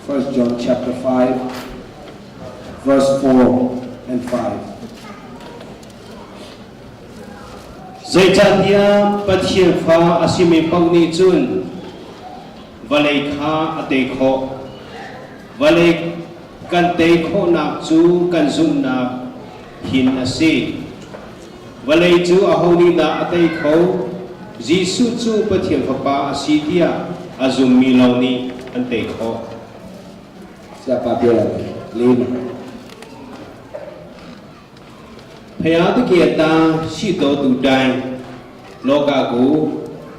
First John chapter 5 verse 4 and 5. Zaitatia pathian pha asimi pangni chun valai kha ate kho valai kan te kho na chu kan zum na hin ase valai chu ahoni na ate kho jisu chu pathian pha pa asitia azum mi launi ante kho Siapa bilang? 5. Phaya the kieta shi to tu dai loka ko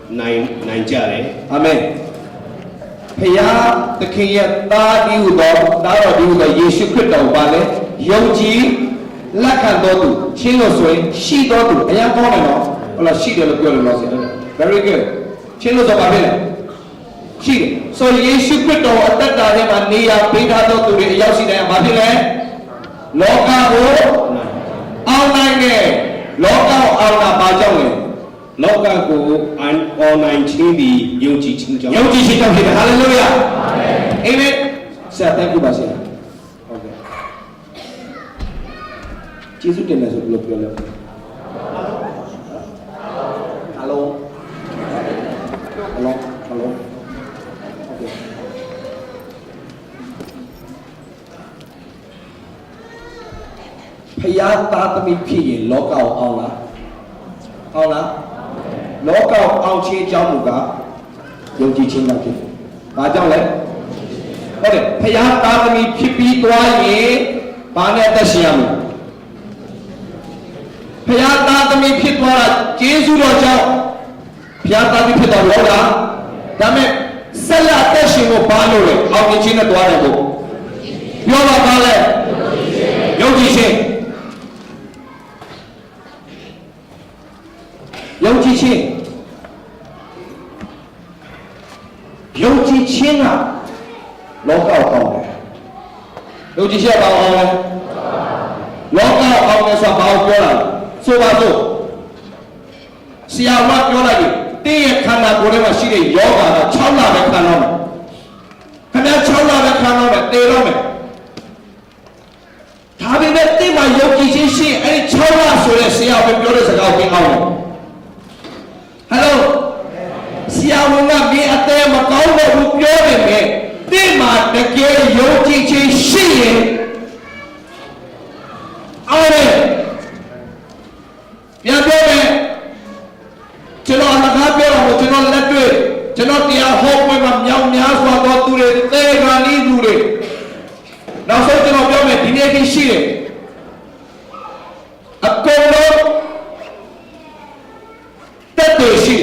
nai ja le Amen. Phaya the kieta di udo da ro di udo Yesu Christတော်ပါလေယုံကြည်လက်ခံတော်သူချင်းလို့ဆိုရင်ရှိတော်သူအရင်ကောင်းတယ်နော်ဟုတ်လားရှိတယ်လို့ပြောလို့လို့ဆိုရင် very good ချင်းလို့ဆိုပါပြီလေရှိတယ်ဆိုယေရှုခရစ်တော်အသက်တာထဲမှာနေရာပေးထားသောသူတွေအရောက်ရှိတယ်ဘာဖြစ်လဲလောကကိုအောင်နိုင်တယ်လောကကိုအောင်တာဘာကြောင့်လဲ loka ko online chin di yongji chin jaw ယုံကြည်ခြင်းကြောင့်ဖြစ်တယ်ဟာလေလုယာအာမင်ဆက် thank you ပါရှင်ဟုတ်ကဲ့ကျေးဇူးတင်တယ်ဆိုဘယ်လိုပြောလဲ hello hello hello ဟုတ်ကဲ့ဖယားသားသမီးဖြစ်ရင်လောကကိုအောင်လားအောင်လားလောကကိုအောင်ခြင်းအကြောင်းမူကားယုံကြည်ခြင်းကြောင့်ဖြစ်တယ်။ဘာကြောင့်လဲ။ဟုတ်တယ်ဖယားသားသမီးဖြစ်ပြီးသွားရင်ဘာနဲ့အသက်ရှင်ရမလဲ။ဖယားသားသမီးဖြစ်သွားတာကျေးဇူးတော်ကြောင့်ဖယားသားသမီးဖြစ်တော်လို့ဟုတ်လား။ဒါမဲ့ဆက်လက်အသက်ရှင်ဖို့ဘာလို့လဲ။အောင်မြင်ခြင်းနဲ့တွားတယ်ကိုပြောပါပါလဲ။ယုံကြည်ခြင်းယုံကြည်ခြင်းကလောကကိုကောင်းတယ်ယုံကြည်ခြင်းကောင်းအောင်လဲလောကကိုကောင်းတယ်ဆိုတာဘာကိုပြောတာဆိုပါစို့ဆရာမပြောလိုက်ရင်တင်းရဲ့ခန္ဓာကိုယ်ထဲမှာရှိတဲ့ယောဂါက6လပဲခံတော့မယ်ခင်ဗျာ6လပဲခံတော့မယ်တည်တော့မယ်ဒါပေမဲ့တင်းမှာယုံကြည်ခြင်းရှိရင်အဲ့ဒီ6လဆိုတဲ့ဆရာပဲပြောတဲ့စကားကိုသိအောင်Hello ဆရာဝန်ကမင်းအသေးမကောင်းတဲ့ဘူးပြောနေမယ်တင်းမှာတကယ်ယုံကြည်ခြင်းရှိရင်အားရပြန်ပြောမယ်ကျွန်တော်အလကားပြောတော့ကျွန်တော်လက်တွေ့ကျွန်တော်တရားဟောပွဲမှာမြောက်များစွာသောသူတွေသေခါနီးသူတွေနောက်ဆုံးကျွန်တော်ပြောမယ်ဒီနေ့ကြီးရှိတယ်အကုန်လုံးတက်တယ်ရှိ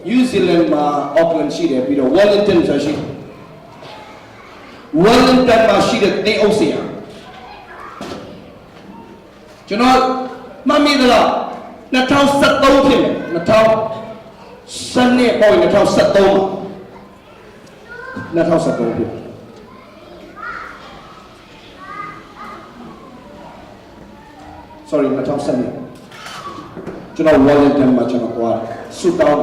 New Zealand မှာ Auckland ရှိတယ်ပြီးတော့ Wellington ဆိုရှိ Wellington မှာရှိတဲ့တင်အုပ်ဆရာကျွန်တော်မှတ်မိသလား2013ဖြစ်မယ်2012ပေါ့2013ဖြစ်sorry 2007ကျွန်တော် Wellington မှာကျွန်တော်သွားဆူတောင်း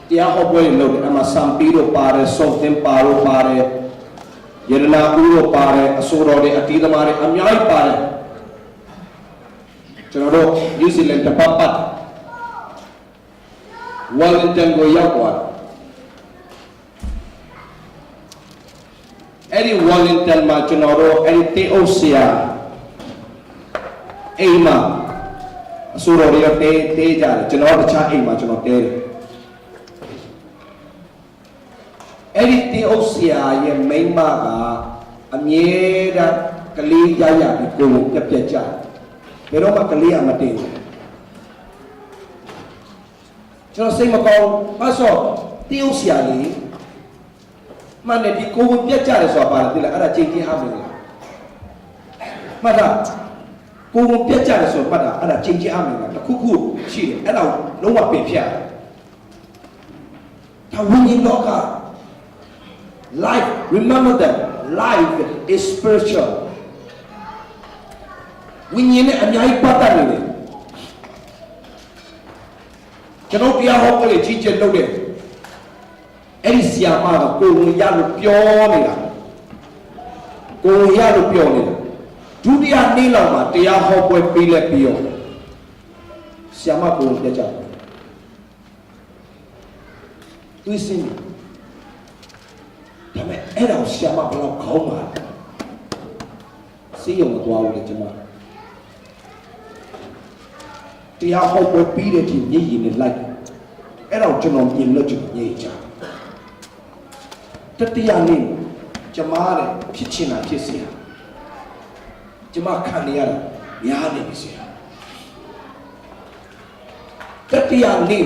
တရားဟောပွဲလုပ်တယ်အမှစံပီးတို့ပါတယ်စုံသင်ပါတို့ပါတယ်ယရနာဦးတို့ပါတယ်အစိုးရတွေအတီးသမားတွေအများကြီးပါတယ်ကျွန်တော်တို့ New Zealand တပတ်ပတ် Wellington ကိုရောက်သွားအဲ့ဒီ Wellington မှာကျွန်တော်တို့အဲ့ဒီတေအုပ်ဆရာအိမ်မှာအစိုးရတွေတဲကြတယ်ကျွန်တော်တခြားအိမ်မှာကျွန်တော်တဲတယ်အဲ့ဒီတေအုပ်ဆရာရဲ့မိန်းမကအမြဲတမ်းကလေးရရပြီးကိုယ်ကိုပြက်ကြတယ်ဘယ်တော့မှကလေးကမတင်ဘူးကျွန်တော်စိတ်မကောင်းဘာလို့တေအုပ်ဆရာလေးမှန်တယ်ဒီကိုယ်ကိုပြက်ကြတယ်ဆိုတာပါလေအဲ့ဒါချိန်ချင်းအားမလို့မှတ်တာကိုယ်ကိုပြတ်ကြတယ်ဆိုတော့မှတ်တာအဲ့ဒါချိန်ချင်းအမှန်ကတစ်ခုခုရှိတယ်အဲ့ဒါလုံးဝပင်ဖြတ်ဒါဝိညာဉ်လောက life remember that life is spiritual ဝိညာဉ်နဲ့အများကြီးပတ်သက်နေတယ် ကျွန်တော်တရားဟောပွဲတွေကြီးကျယ်လုပ်တယ်အဲ့ဒီဆီယာမကကိုဝင်ရလို့ပြောနေတာကိုဝင်ရလို့ပြောနေတာဒုတိယနေ့လောက်မှာတရားဟောပွဲပြီးလဲပြီးရောဆီယာမကိုဝင်ပြကြတယ်သူစင်းဒါပေမဲ့အဲ့ဒါကိုဆီယာမဘယ်လောက်ခေါင်းမှာစီးရုံမသွားဘူးလေကျွန်မတရားဟောပွဲပြီးတဲ့ဒီညည်ရင်နဲ့လိုက်အဲ့တော့ကျွန်တော်ပြင်လို့ကျွန်တော်ညည်ချတတိယနေ့ကျွန်မတဲ့ဖြစ်ချင်တာဖြစ်စီကျွန်မခံနေရတာများနေပြီစီတတိယနေ့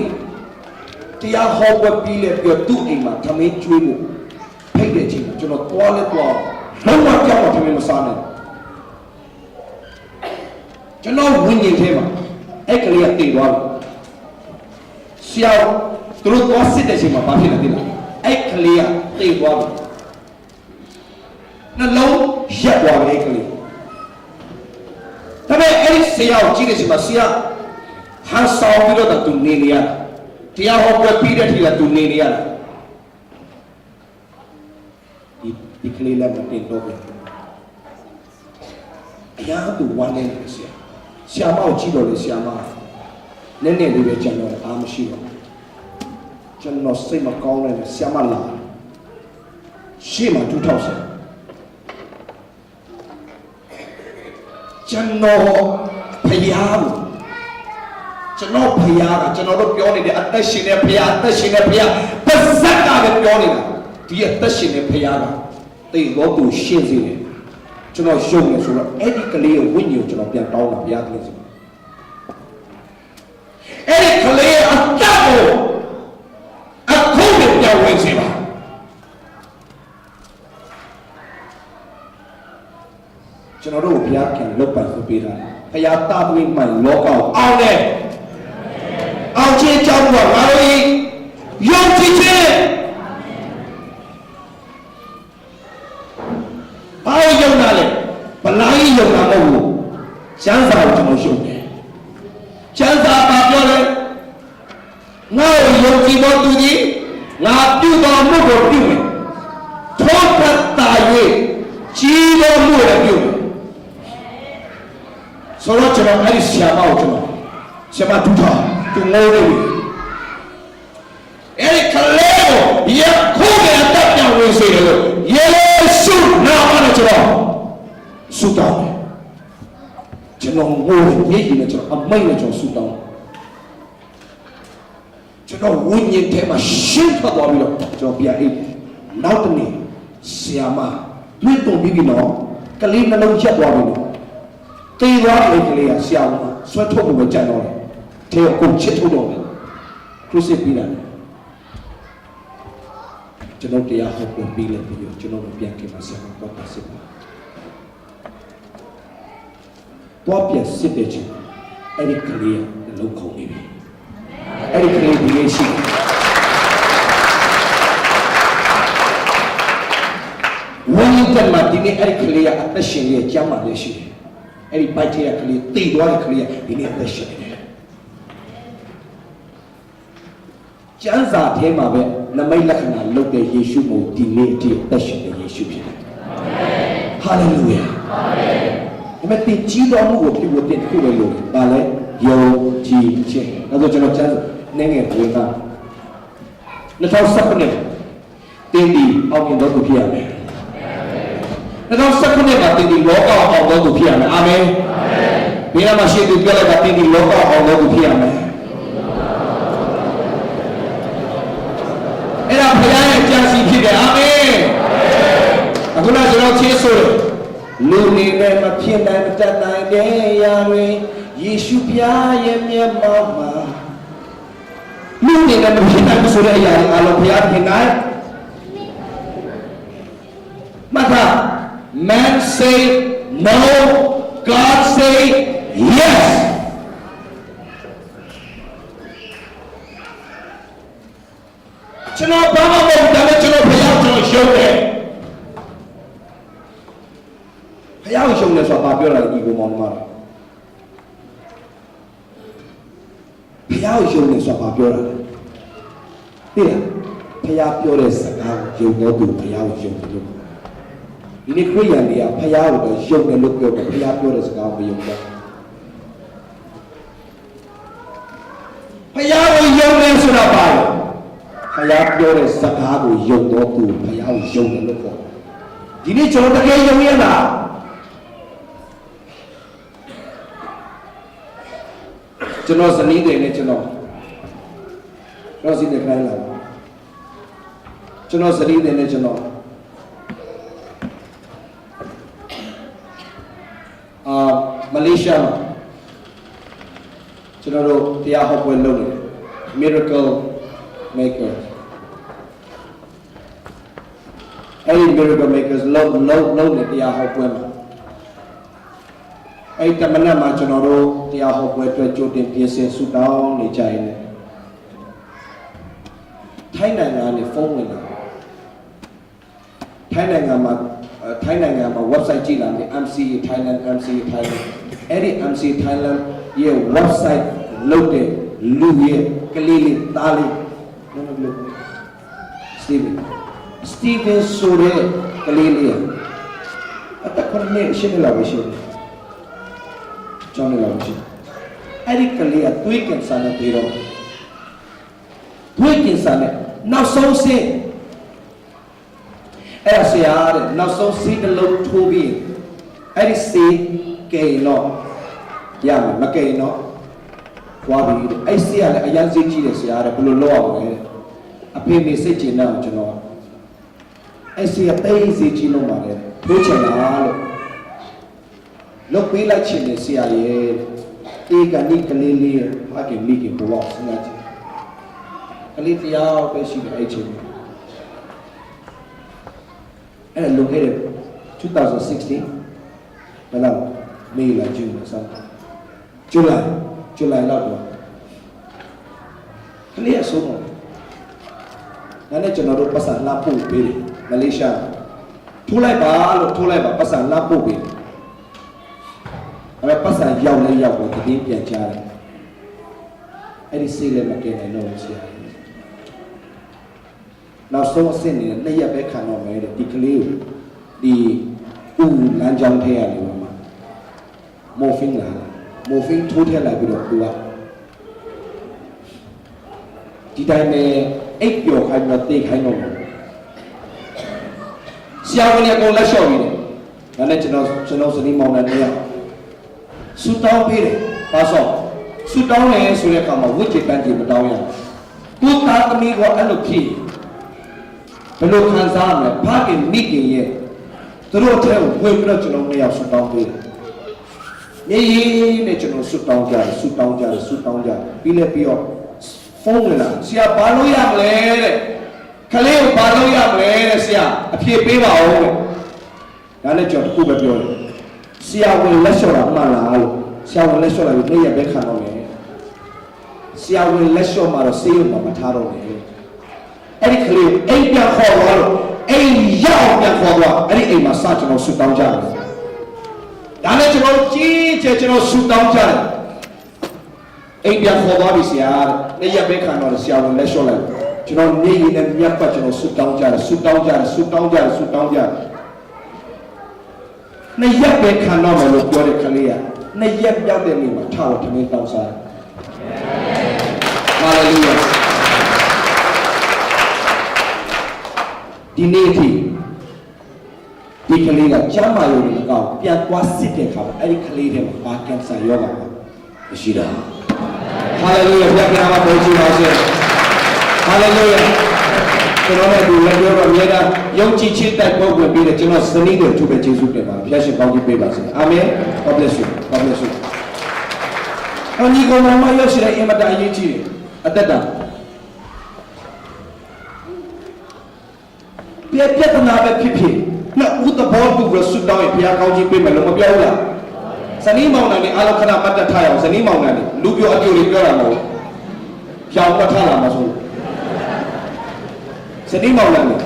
တရားဟောပွဲပြီးလဲပြီးသူ့အိမ်မှာသမင်းကျွေးဖို့ဖိတ်တဲ့ချိန်မှာကျွန်တော်သွားလဲသွားလုံးဝကြောက်တော့သမင်းမစားနဲ့ကျွန်တော်ဝိညာဉ်ထဲမှာအဲ့ကလေးကတည်သွားပြီဆရာသူတို့သွားစစ်တဲ့ချိန်မှာဘာဖြစ်လဲသိလားအဲ့ကလေးကတည်သွားပြီနှလုံးရက်သွားပြီအဲ့ကလေးဒါပေမဲ့အဲ့ဒီဆရာကိုကြည့်တဲ့ချိန်မှာဆရာဟန်ဆောင်ပြီးတော့သူနေနေရတရားဟောပွဲပြီးတဲ့ထိကသူနေနေရဒီကလေးလည်းမတင်တော့ဘူးအရာသူဝမ်းနေတယ်ဆရာဆရာမကိုကြည့်တော့လေဆရာမနည်းနည်းလေးပဲကြံတော့အားမရှိတော့ကျွန်တော်စိတ်မကောင်းနဲ့ဆရာမလာရှေ့မှာတူထောက်ဆရာကျွန်တော်ဖယားလို့ကျွန်တော်ဖယားကကျွန်တော်တို့ပြောနေတဲ့အသက်ရှင်တဲ့ဖယားအသက်ရှင်တဲ့ဖယားပါဇက်ကပဲပြောနေတာဒီအသက်ရှင်တဲ့ဖယားကတိတ်တော့သူရှင်းစေတယ်ကျွန်တော်ရှုံးနေဆိုတော့အဲ့ဒီကလေးရဲ့ဝိညာဉ်ကိုကျွန်တော်ပြန်တောင်းတာဘုရားကလေးဆိုအဲ့ဒီကလေးအတတ်ကိုအခုပြန်ဝင်စေပါကျွန်တော်တို့ဘုရားခင်လွတ်ပိုင်ဆိုပေးတာဘုရားတာသွေးမှန်လောကကိုအောင်တယ်အောင်ခြင်းကြောင့်တော့ငါတို့ယုံကြည်ခြင်းဘာလို့ယုံတာလဲဗလာကြီးယုံတာမဟုတ်ဘူးကျမ်းစာကိုကျွန်တော်ယုံတယ်ကျမ်းစာပါပြောတယ်ငါ့ကိုယုံကြည်သောသူသည်ငါပြုသောမှုကိုပြုမယ်ထို့ထက်သာ၍ကြီးသောမှုလည်းပြုမယ်ဆိုတော့ကျွန်တော်အဲ့ဒီဆရာမကိုကျွန်တော်ဆရာမဒုထားသူငိုးနေပြီအဲ့ဒီကလေးကိုရခိုးတဲ့အတတ်ပြန်ဝင်စေတယ်လို့ယေရှုနာမနဲ့ကျွန်တော်ဆုတောင်းတယ်ကျွန်တော်ငိုးနေပြီနဲ့ကျွန်တော်အမိတ်နဲ့ကျွန်တော်ဆုတောင်းကျွန်တော်ဝိညာဉ်ထဲမှာရှင်းထွက်သွားပြီးတော့ကျွန်တော်ပြန်အိပ်နောက်တနေ့ဆရာမတွေ့တုံပြီးပြီနော်ကလေးနှလုံးရက်သွားပြီနော်တေးသွားတဲ့ကလေးကဆရာမဆွဲထုတ်ဖို့ပဲကြံတော့တယ်ထဲကိုချစ်ထုတ်တော့တယ်ခရစ်စစ်ပြီးတာကျွန်တော်တရားဟောဖို့ပြီးလဲပြီးတော့ကျွန်တော်ပြန်ခင်မှာဆရာမတော့ပါစစ်ပါတော့ပြန်စစ်တဲ့ချိန်အဲ့ဒီကလေးကလုံးခုန်နေပြီအဲ့ဒီကလေးဒီလေးရှိဝိညာဉ်တက်မှာဒီနေ့အဲ့ဒီကလေးကအသက်ရှင်ရဲ့ကျမ်းမာလေးရှိတယ်အဲ့ဒီဘိုက်ထဲကကလေးတည်သွားတဲ့ကလေးကဒီနေ့အသက်ရှင်နေတယ်ကျမ်းစာထဲမှာပဲနမိတ်လက္ခဏာလုပ်တဲ့ယေရှုမို့ဒီနေ့အထိအသက်ရှင်တဲ့ယေရှုဖြစ်တယ်ဟာလေလုယာဒါပေမဲ့တင်ကြီးတော်မှုကိုပြုဖို့တင်ခုပဲလို့ဒါလည်းယုံကြည်ခြင်းဒါဆိုကျွန်တော်ကျမ်းစာနည်းငယ်ဝင်တာ2019တင်ဒီအောင်မြင်တော်သူဖြစ်ရမယ်2019မှာတင်ဒီလောကအောင်တော်သူဖြစ်ရမယ်အာမင်ဘယ်မှာရှိသူပြောလိုက်တာတင်ဒီလောကအောင်တော်သူဖြစ်ရမယ်အဲ့ဒါဘုရားရဲ့ကြံစီဖြစ်တယ်အာမင်အခုလည်းကျွန်တော်ချေးဆိုတယ်လူနေနဲ့မဖြစ်နိုင်မတတ်နိုင်တဲ့ရာတွေယေရှုဖျားရဲ့မျက်မှောက်မှာလူနေနဲ့မဖြစ်နိုင်ဆိုတဲ့အရာတွေအလုံးဖျားဖြစ်နိုင်မှတ်ထား man say no God say yes ကျွန်တော်ဘာမှမဟုတ်ဒါပေမဲ့ကျွန်တော်ဘုရားကျွန်တော်ရှုံးတယ်ဘုရားကိုရှုံးတယ်ဆိုတာဘာပြောတာလဲဒီကိုမောင်နှမ ဖះကိုယုံနေဆိုတာပြောတာလေသိလားဖះပြောတဲ့စကားကိုယုံတော့သူဖះကိုယုံတယ်လို့ဒီနေ့ခရိယန်တွေကဖះကိုတော့ယုံတယ်လို့ပြောတယ်ဖះပြောတဲ့စကားကိုမယုံဘူးဖះကိုယုံတယ်ဆိုတာပါလေဖះပြောတဲ့စကားကိုယုံတော့သူဖះကိုယုံတယ်လို့ပြောဒီနေ့ကျွန်တော်တကယ်ယုံရလားကျွန်တော်ဇနီးတွေနဲ့ကျွန်တော်စီးတဲ့ခိုင်းလာကျွန်တော်ဇနီးတွေနဲ့ကျွန်တော်မလေးရှားမှာကျွန်တော်တို့တရားဟောပွဲလုပ်နေတယ် Miracle Maker အဲ့ဒီ Miracle Makers လုံးနေတရားဟောပွဲမှာအဲ့တမနက်မှာကျွန်တော်တို့တရားဟောပွဲအတွက်ကြိုတင်ပြင်ဆင်ဆုတောင်းနေကြရင်ထိုင်းနိုင်ငံကနေဖုန်းဝင်လာထိုင်းနိုင်ငံမှာ website ကြည့်လာတယ် MCA Thailand အဲ့ဒီ MCA Thailand ရဲ့ website လုပ်တဲ့လူရဲ့ကလေးလေးသားလေးဘယ်လိုလဲ Steven ဆိုတဲ့ကလေးလေးအသက်9နှစ်ရှိနေလာပြီရှိတယ်ကျောင်းနေလာပြီရှိအဲ့ဒီကလေးကသွေးကင်ဆာနဲ့ပြေတော့သွေးကင်ဆာနဲ့နောက်ဆုံးဆင်းအဲ့ဆရာတဲ့နောက်ဆုံးစီးတစ်လုံးထိုးပြီးအဲ့ဒီစီးကိန်တော့ရမယ်မကိန်တော့သွားပြီအဲ့စီးကလည်းအရင်စီးကြည့်တယ်ဆရာတဲ့ဘယ်လိုလုပ်အောင်လဲအဖေမေစိတ်ကျဉ်တော့ကျွန်တော်အဲ့စီးကတိတ်စီးကြည့်လို့ပါတယ်ထိုးချင်လားလို့လုတ်ပေးလိုက်ချင်တယ်ဆရာရဲ့အေးကနိကလေးလေးဟာကမိကဘောစဉ်းစားကြည့်ကလေးတရားပဲရှိတယ်အဲ့ချိန်အဲ့လုံခဲ့တဲ့2016ဘယ်လောက်မေလာဂျူလာဆန်ဇူလိုင်လောက်တော့ကလေးအဆုံးတော့နားနဲ့ကျွန်တော်တို့ပတ်စံလာပို့ပေးတယ်မလေးရှားထိုးလိုက်ပါပတ်စံလာပို့ပေးတယ်အဲ့ပတ်စံရောက်လဲရောက်တော့တည်ပြန်ချတယ်အဲ့ဒီစိတ်လည်းမကဲနိုင်တော့ဘူးဆရာနောက်ဆုံးအဆင့်နေတဲ့နှစ်ရက်ပဲခံတော့မယ်တဲ့ဒီကလေးကိုဒီဦးလမ်းကြောင်းထဲရတယ်မှာမိုဖင်းထိုးထည့်လိုက်ပြီးတော့သူကဒီတိုင်းနဲ့အိပ်ပျော်ခိုင်းတော့တေးခိုင်းတော့ဆရာဝန်ကအကုန်လက်လျှော့ပြီးတယ်ဒါနဲ့ကျွန်တော်စနီးမောင်နှံနေရဆူတောင်းပေးတယ်ပါဆော့ဆူတောင်းတယ်ဆိုတဲ့အခါမှာဝိจิตပန်းကြီးမတောင်းရဘူးသူသားသမီးကအဲ့လိုဖြစ်ဘယ်လိုခံစားရမလဲဖခင်မိခင်ရဲ့သူတို့ထဲကိုဝင်ပြီးတော့ကျွန်တော်နှစ်ယောက်ဆူတောင်းပေးတယ်မြေကြီးနဲ့ကျွန်တော်ဆူတောင်းကြတယ်ပြီးလဲပြီးတော့ဖုန်းဝင်လာဆရာဘာလို့ရမလဲတဲ့ခလေးကိုဘာလို့ရမလဲတဲ့ဆရာအဖြေပေးပါဦးတဲ့ဒါနဲ့ကျွန်တော်တခုပဲပြောတယ်ဆရာဝင်လက်လျှော့တာမှန်လားလို့ဆရာဝင်လက်လျှော့လိုက်ပြီးနေ့ရက်ပဲခံတော့မယ်ဆရာဝင်လက်လျှော့မှာတော့ဆေးရုံမှာမထားတော့နဲ့အဲ့ဒီကလေးအိမ်ပြန်ခေါ်သွားလို့အိမ်ရောက်ပြန်ခေါ်သွားအဲ့ဒီအိမ်မှာစကျွန်တော်ဆူတောင်းကြတယ်ဒါနဲ့ကျွန်တော်ကြီးကျယ်ကျွန်တော်ဆူတောင်းကြတယ်အိမ်ပြန်ခေါ်သွားပြီဆရာတဲ့နေ့ရက်ပဲခံတော့ဆရာဝင်လက်လျှော့လိုက်ကျွန်တော်နေရည်နဲ့မြတ်ပတ်ကျွန်တော်ဆူတောင်းကြတယ်နှစ်ရက်ပဲခံတော့မယ်လို့ပြောတဲ့ကလေးကနှစ်ရက်ပြောက်တဲ့နေ့မှာထားတော့ထမင်းတောင်းစားတယ်ဟာလေလုယာဒီနေ့ထိဒီကလေးကကျမ်းမာရုံနဲ့ကောင်းပြန်သွားစစ်တဲ့ခါမှာအဲ့ဒီကလေးတွေမှာဘာကင်ဆာရောဂါမရှိတာဟာလေလုယာဘုရားကနာမတော်ကြီးပါစေဟာလေလုယာကျွန်တော်တို့လည်းပြောတော့မြေတာယုံကြည်ခြင်းတိုက်ပွဲဝင်ပြီးတဲ့ကျွန်တော်စနစ်တွေသူ့ပဲယေရှုတင်ပါဘုရားရှင်ကောင်းကြီးပေးပါစေအာမင် God bless you အညီကောင်မရောက်ရှိတဲ့အင်မတန်အရေးကြီးတယ်အသက်တာပြဿနာပဲဖြစ်နော်ဦးသဘောတူရဆွတောင်းရင်ဘုရားကောင်းကြီးပေးမယ်လို့မပြောဘူးလားဇနီးမောင်နှံတွေအားလုံးခဏပတ်သက်ထားရအောင်ဇနီးမောင်နှံတွေလူပြောအကျိုးတွေပြောတာမဟုတ်ကြောင်ပတ်ထားလာမှာဆိုဇနီးမောင်နှံတွေ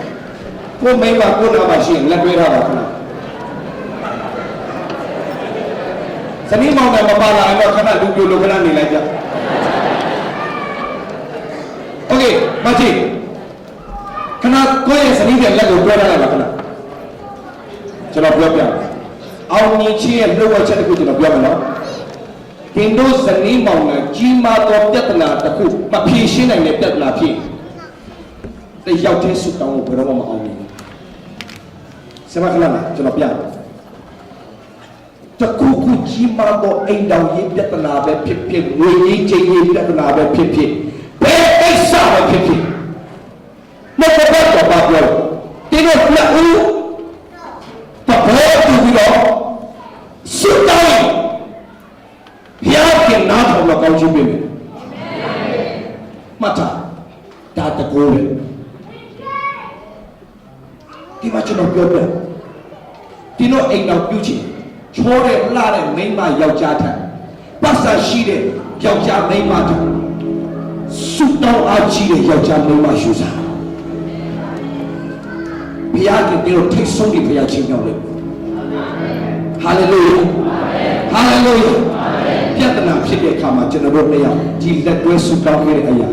ကိုမိန်းမကိုနာမရှိရင်လက်တွဲထားပါခဏဇနီးမောင်နှံမပါလာတော့ခဏလူပြောလို့ခဏနေလိုက်ကြ မကြည့်ခဏကိုယ့်ရဲ့ဇနီးတဲ့လက်ကိုတွဲထားလိုက်ပါခဏကျွန်တော်ပြောပြအောင်မြင်ခြင်းရဲ့လှုပ်ဝက်ချက်တစ်ခုကျွန်တော်ပြောမယ်နော်တင်တို့ဇနီးမောင်နှံကြီးမားသောပြဿနာတစ်ခုမဖြေရှင်းနိုင်တဲ့ပြဿနာဖြစ်တယောက်တည်းဆုတောင်းဖို့ဘယ်တော့မှမအောင်မြင်ဘူးဆရာမခဏလားကျွန်တော်ပြတခုခုကြီးမားသောအိမ်တော်ရေးပြဿနာပဲဖြစ်ဖြစ်ငွေကြီးချင်းရေးပြဿနာပဲဖြစ်ဖြစ်ဘယ်ကိစ္စပဲဖြစ်ဖြစ်မဟုတ်တော့ပါပြောတင်တို့နှစ်ဦးတဘောတူပြီးတော့ဆုတောင်းဘုရားကနားထောင်တော့ကောင်းချီးပေးမယ်မှတ်ထားဒါတကူပဲဒီမှာကျွန်တော်ပြောပြဒီတော့အိမ်တော်ပြုချင်ချောတဲ့လှတဲ့မိန်းမယောက်ျားထက်ပတ်စံရှိတဲ့ယောက်ျားမိန်းမထက်ဆုတောင်းအားကြီးတဲ့ယောက်ျားမိန်းမယူစားဘုရားကဒီလိုထိတ်ဆုံးပြီးဘုရားချင်းကြောက်တယ်ဟာလေလုယာဟာလေလုယာပြဿနာဖြစ်တဲ့အခါမှာကျွန်တော်တို့နှစ်ယောက်ဒီလက်တွဲဆုတောင်းခဲ့တဲ့အရာ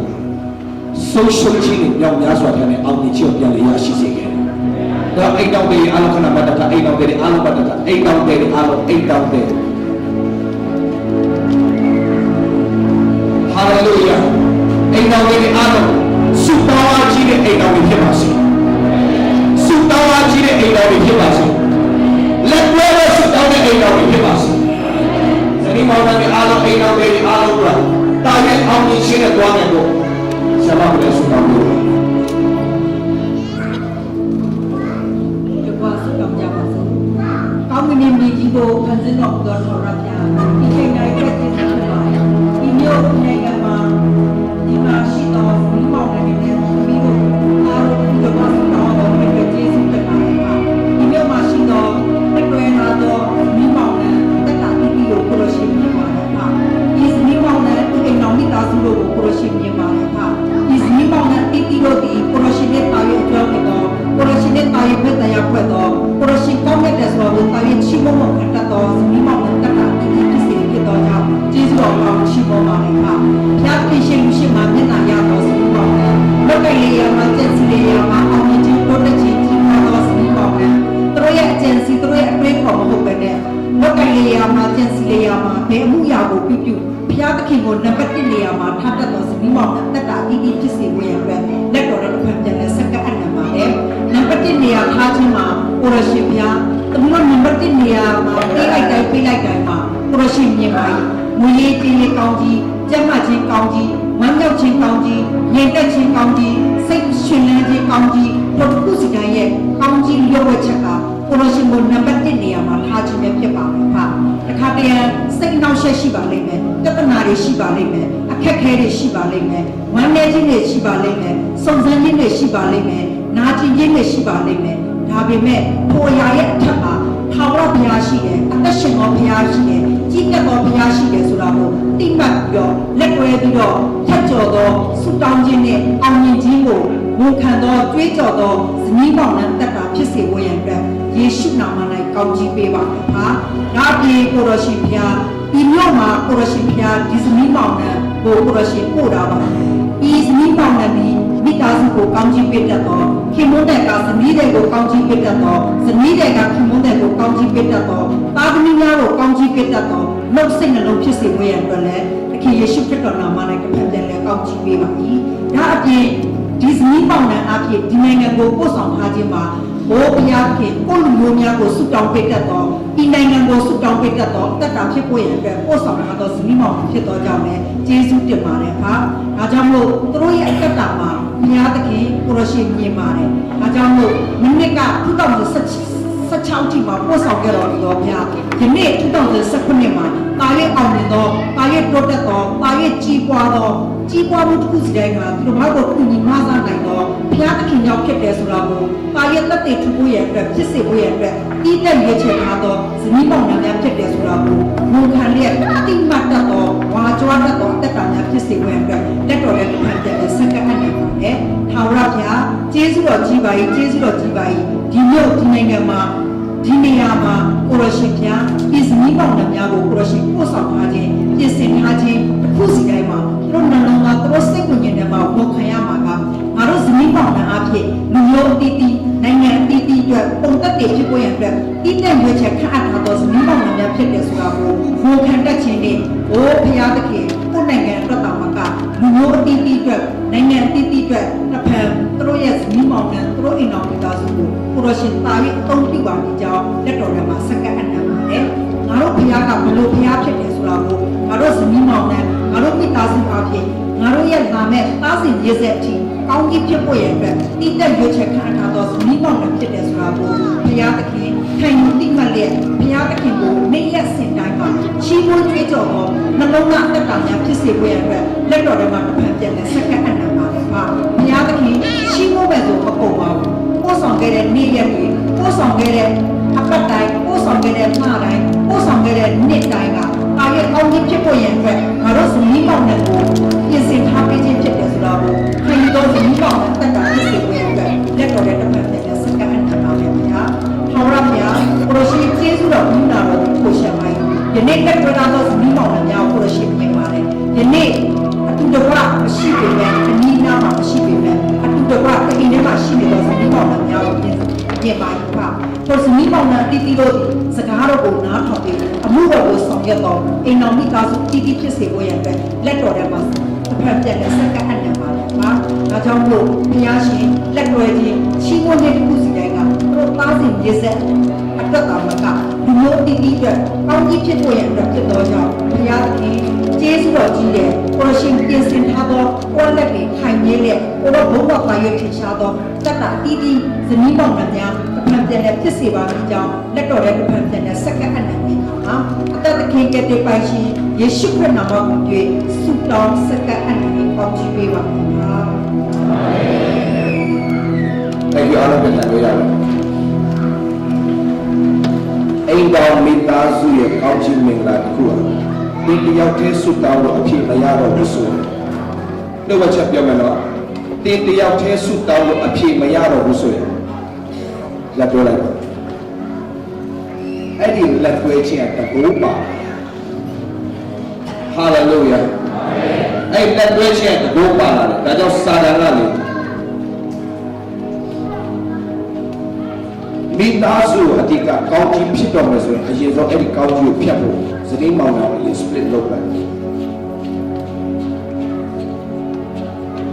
ဆုံးရှုံးခြင်းနဲ့ညောင်များစွာထက်နဲ့အောင်မြင်ခြင်းကိုပြန်လည်ရရှိစေခဲ့တယ်။ဒါအိမ်တောင်တွေအားလုံးခဏမှတ်တတ်အိမ်တောင်တွေအားလုံးမှတ်တတ်အိမ်တောင်တွေအားလုံးအိမ်တောင်တွေဟာလေလုယာအိမ်တောင်တွေအားလုံးဆုတောင်းအားကြီးတဲ့အိမ်တောင်တွေဖြစ်ပါစေ။ဆုတောင်းအားကြီးတဲ့အိမ်တောင်တွေဖြစ်ပါစေ။လက်တွဲတဲ့ဆုတောင်းတဲ့အိမ်တောင်တွေဖြစ်ပါစေ။ဇနီးမောင်နှံတွေအားလုံးအိမ်တောင်တွေအားလုံးကတာရဲ့အောင်မြင်ခြင်းနဲ့တွားမယ်လို့ဆရာမကလည်းဆုတောင်းလို့ကောင်းမင်းမြေကြီးကိုဖန်ဆင်းတော်မူသောတော်ရဗျာဒီချိန်တိုင်းပြည့်စုံဖြစ်ပါ၏ဒီမျိုးနိုင်ငံမှာဒီမှာရှိသောမိမောင်တွေနဲ့ပြီးတော့အားလုံးဒီကမှာတော်တော်ပဲကျေးဇူးတင်ပါတယ်ပါဒီမျိုးမှာရှိသောအတွဲလာသောမိမောင်နဲ့တက်တာတိတိကိုကိုလိုရှိနေပါတယ်ပါဒီမိမောင်နဲ့ဒီကောင်မိသားစုတို့ကိုကိုလိုရှိနေပါတယ်ပါဒီမိမောင်နဲ့တိတိတို့ဒီကိုလိုရှိနေတာရဲ့အကြောင်းကတော့ကိုလိုရှိနေတာရဲ့ဘက်တရားဖွဲ့တော့ကိုလိုရှိကောင်းတဲ့ဆိုတော့တာရဲ့ချီးမွမ်းမှုခတ်တော်မိမောင်နဲ့တက်တာတိတိဖြစ်စေဖြစ်တော့ကြောင့်ကျေးဇူးတော်ကောင်းချီးမွမ်းပါတယ်ပါဘုရားခင်ရှင်ရှိမှမျက်နှာရတော်စမိမောင်နဲ့လောကလေးရမှာကျင့်စီလေးရမှာအောင်မြင်ခြင်းတိုးတက်ခြင်းကြီးမားတော်စမိမောင်နဲ့သူတို့ရဲ့အကျင့်စီသူတို့ရဲ့အတွေ့အခေါ်မဟုတ်ပဲနဲ့လောကလေးရမှာကျင့်စီလေးရမှာဘယ်အမှုရာကိုပြုပြုဘုရားသခင်ကိုနံပါတ်1နေရာမှာထားတတ်တော်စမိမောင်နဲ့တက်တာတိတိဖြစ်စေဖို့ရအတွက်လက်တော်နဲ့တစ်ဖက်ပြန်လဲစက္ကအနံပါတယ်နံပါတ်1နေရာထားခြင်းမှာကိုရရှိဘုရားသူတို့နံပါတ်1နေရာမှာပေးလိုက်တိုင်းပေးလိုက်တိုင်းမှာကိုရရှိမြင်ပါ၏မူရေးခြင်းလေးကောင်းကြီးကျမ်းမာခြင်းကောင်းကြီးဝမ်းမြောက်ခြင်းကောင်းကြီးငြိမ်သက်ခြင်းကောင်းကြီးစိတ်ရှင်လန်းခြင်းကောင်းကြီးဘုရားကုစီတိုင်းရဲ့ကောင်းကြီးလျှော့ဝှက်ချက်ကကိုရရှိကိုနံပါတ်1နေရာမှာထားခြင်းပဲဖြစ်ပါမယ်ဟာတခါတည်းစိတ်နှောက်ယှက်ရှိပါလိမ့်မယ်တပနာတွေရှိပါလိမ့်မယ်အခက်ခဲတွေရှိပါလိမ့်မယ်ဝမ်းနည်းခြင်းတွေရှိပါလိမ့်မယ်စုံစမ်းခြင်းတွေရှိပါလိမ့်မယ်နာကျင်ခြင်းတွေရှိပါလိမ့်မယ်ဒါပေမဲ့ကိုယ်ရာရဲ့အထက်မှာထာဝရဘုရားရှိတယ်အသက်ရှင်သောဘုရားရှိတယ်ကြီးမြတ်သောဘုရားရှိတယ်ဆိုတာကိုသိမှတ်ပြီးတော့လက်တွဲပြီးတော့ထက်ကျော်သောဆုတောင်းခြင်းနဲ့အောင်မြင်ခြင်းကိုဝန်ခံသောကြွေးကြော်သောဇနီးမောင်နှံတက်တာဖြစ်စေဖို့ရန်အတွက်ယေရှုနာမ၌ကောင်းချီးပေးပါမယ်ဟာဒါပြေကိုရရှိဘုရားဒီမြို့မှာကိုရရှိဘုရားဒီဇနီးမောင်နှံကိုရရှိပို့တာပါဒီဇနီးမောင်နှံဒီမိသားစုကိုကောင်းချီးပေးတတ်သောခင်မွန်းတဲ့ကဇနီးတွေကိုကောင်းချီးပေးတတ်သောဇနီးတွေကခင်မွန်းတဲ့ကိုကောင်းချီးပေးတတ်သောသားသမီးများကိုကောင်းချီးပေးတတ်သောနှုတ်စိတ်နှလုံးဖြစ်စေဖို့ရန်အတွက်လည်းသခင်ယေရှုခရစ်တော်နာမ၌ကဖန်ပြန်လည်းကောင်းချီးပေးပါ၏ဒါအပြင်ဒီဇနီးပေါင်းနှံအဖြစ်ဒီနိုင်ငံကိုပို့ဆောင်ထားခြင်းမှာဘိုးဘုရားခင်ကိုလူမျိုးများကိုဆုတောင်းပေးတတ်သောဒီနိုင်ငံကိုဆုတောင်းပေးတတ်သောတက်တာဖြစ်ဖို့ရန်အတွက်ပို့ဆောင်ထားသောဇနီးမောင်ဖြစ်သောကြောင့်လည်းကျေးဇူးတင်ပါတယ်ဟာဒါကြောင့်မို့သူတို့ရဲ့အသက်တာမှာဘုရားသခင်ကိုရရှိမြင်ပါတယ်ဒါကြောင့်မို့မိနစ်က2016ထိမှာပို့ဆောင်ကြတော်မူသောဘုရားယနေ့2019မှာတာရဲ့အောင်မြင်သောတာရဲ့တိုးတက်သောတာရဲ့ကြီးပွားသောကြီးပွားမှုတစ်ခုစီတိုင်းကသူတို့ဘာကိုကူညီမဆန်းနိုင်သောဘုရားသခင်ရောက်ဖြစ်တယ်ဆိုတာကိုတာရဲ့တသက်ထူဖို့ရအတွက်ဖြစ်စေဖို့ရအတွက်ဤတဲ့ရွေးချယ်ထားသောဇနီးပေါင်းများဖြစ်တယ်ဆိုတာကိုဝန်ခံလျက်တိမှတ်တတ်သောဝါကြွားတတ်သောအသက်တာများဖြစ်စေဖို့ရအတွက်လက်တော်ရဲ့ခံတဲ့စက္ကန့်နဲ့ပါတယ်ထာဝရဘုရားကျေးဇူးတော်ကြီးပါ၏ကျေးဇူးတော်ကြီးပါ၏ဒီမြို့ဒီနိုင်ငံမှာဒီနေရာမှာကိုရရှိဖျားပြည်စည်းပေါင်းများကိုကိုရရှိပို့ဆောင်ထားခြင်းပြင်ဆင်ထားခြင်းတစ်ခုစီတိုင်းမှာသူတို့နှလုံးသားသူတို့စိတ်ဝိညာဉ်ထဲမှာဝန်ခံရမှာက ဖြင့်လူမျိုးအသီးသီးနိုင်ငံအသီးသီးအတွက်ပုံသက်တည်ဖြစ်ပေါ်ရန်အတွက်တိကျရွေးချက်ခန့်အပ်ထားသောဇနီးမောင်နှံများဖြစ်တယ်ဆိုတာကိုဝန်ခံတတ်ခြင်းနဲ့အိုးဖျားသခင်ကိုယ်နိုင်ငံအတွက်တောင်မှကလူမျိုးအသီးသီးအတွက်နိုင်ငံအသီးသီးအတွက်တစ်ဖန်သူတို့ရဲ့ဇနီးမောင်နှံသူတို့အိမ်တော်မိသားစုကိုကိုရရှင်တာ၍အသုံးပြုပါမိကြောင်းလက်တော်ထဲမှာစက္ကန့်အနံပါတယ်ငါတို့ဖျားကဘလို့ဖျားဖြစ်တယ်ဆိုတာကိုငါတို့ဇနီးမောင်နှံငါတို့မိသားစုအဖြစ်ငါတို့ရဲ့လာမဲ့သားစဉ်ရည်ဆက်အထိကောင်းကြီးဖြစ်ဖို့ရတဲ့တိတက်ရွေးချက်ခံထားသောဇနီးမောင်နှံဖြစ်တယ်ဆိုတာကိုဘုရားသခင်ထိုင်တိမှတ်လျက်ဘုရားသခင်ကိုနေ့ရက်စဉ်တိုင်းမှာချီးမွမ်းကြွေးကြော်သောနှလုံးသားအသက်တာများဖြစ်စေဖို့ရတဲ့လက်တော်ထဲမှာတစ်ဖန်ပြန်တဲ့စက္ကန့်အနံပါပဲပါဘုရားသခင်ချီးမွမ်းမယ်ဆိုမကုန်ပါဘူးပို့ဆောင်ခဲ့တဲ့နေ့ရက်တွေပို့ဆောင်ခဲ့တဲ့အပတ်တိုင်းပို့ဆောင်ခဲ့တဲ့မှားတိုင်းပို့ဆောင်ခဲ့တဲ့နှစ်တိုင်းကအာရုံကောင်းကြီးဖြစ်ဖို့ရတဲ့ငါတို့ဇနီးမောင်နှံကိုပြင်ဆင်ထားပေးခြင်းဖြစ်တယ်ဆိုတာကိုခံယူသောဇနီးမောင်နှံတက်တာဖြစ်စေဖို့ရတဲ့လက်တော်ထဲတစ်ဖန်ပြန်တဲ့စက္ကန့်အနံပါပဲဘုရားထောရမြာပရိုရှိကျေးဇူးတော်ပြုတာတော်ကိုရှောင်လိုက်ယနေ့ကတွေ့တာသောဇနီးမောင်နှံများကိုပရိုရှိမြင်ပါတယ်ယနေ့အတူတကွမရှိပေမဲ့အနီးနားမှာမရှိပေမဲ့အတူတကွအိမ်ထဲမှာရှိနေသောဇနီးမောင်နှံများကိုပြင်ပါယူပါကိုဇနီးမောင်နှံတီတီတို့စကားတော်ကိုနားထောင်ပြီးအမှုတော်ကိုဆောင်ရွက်တော့အိမ်တော်မိသားစုတီတီဖြစ်စေဖို့ရတဲ့လက်တော်ထဲမှာတစ်ဖက်ပြက်တဲ့စက္ကန့်အနံပါပါဒါကြောင့်မို့ဘုရားရှင်လက်တော်ချင်းချီးမွမ်းတဲ့တစ်ခုစီတိုင်းကတို့သားစဉ်ရည်ဆက်အတွက်တော်မှာကလူမျိုးတီတီအတွက်ကောင်းကြီးဖြစ်ဖို့ရတဲ့ဖြစ်တော်ကြောင့်ဘုရားရှင်ကျေးဇူးတော်ကြီးတဲ့ကိုရှင်ပြင်ဆင်ထားသောကိုလက်တွေခိုင်မြဲတဲ့ကိုတော့ဘုံဘဝရွေးထင်ရှားသောတတ်တာတီတီဇနီးမောင်နှံများတစ်ဖက်ပြက်တဲ့ဖြစ်စေပါလိမ့်ကြောင်းလက်တော်ထဲတစ်ဖက်ပြက်တဲ့စက္ကန့်အနံမိခါမှာအသက်သခင်ကတည်းပိုင်ရှင်ယေရှုခရစ်နာမကိုတွေ့ဆုတောင်းစက္ကန့်အနံမိပေါင်းချီးပေးပါမယ်။ Thank you အားလုံးပြန်လာလို့ရတယ်အိမ်တော်မိသားစုရဲ့ကောင်းချီးမင်္ဂလာတစ်ခုဟာဒီတယောက်တည်းဆုတောင်းလို့အဖြစ်မရတော့ဘူးဆိုရင်တော့ဝချက်ပြောမယ်နော်ဒီတယောက်တည်းဆုတောင်းလို့အဖြစ်မရတော့ဘူးဆိုရင်လက်တွဲလိုက်အဲ့ဒီလက်တွဲခြင်းကတကူပါဟာလေလုယာအဲ့လက်တွဲခြင်းကတကူပါလာတယ်ဒါကြောင့်စာတန်ကလေမိသားစုအတိကကောင်းကြီးဖြစ်တော်မယ်ဆိုရင်အရင်ဆုံးအဲ့ဒီကောင်းကြီးကိုဖြတ်ဖို့ဇနီးမောင်နှံကို split လုပ်လိုက်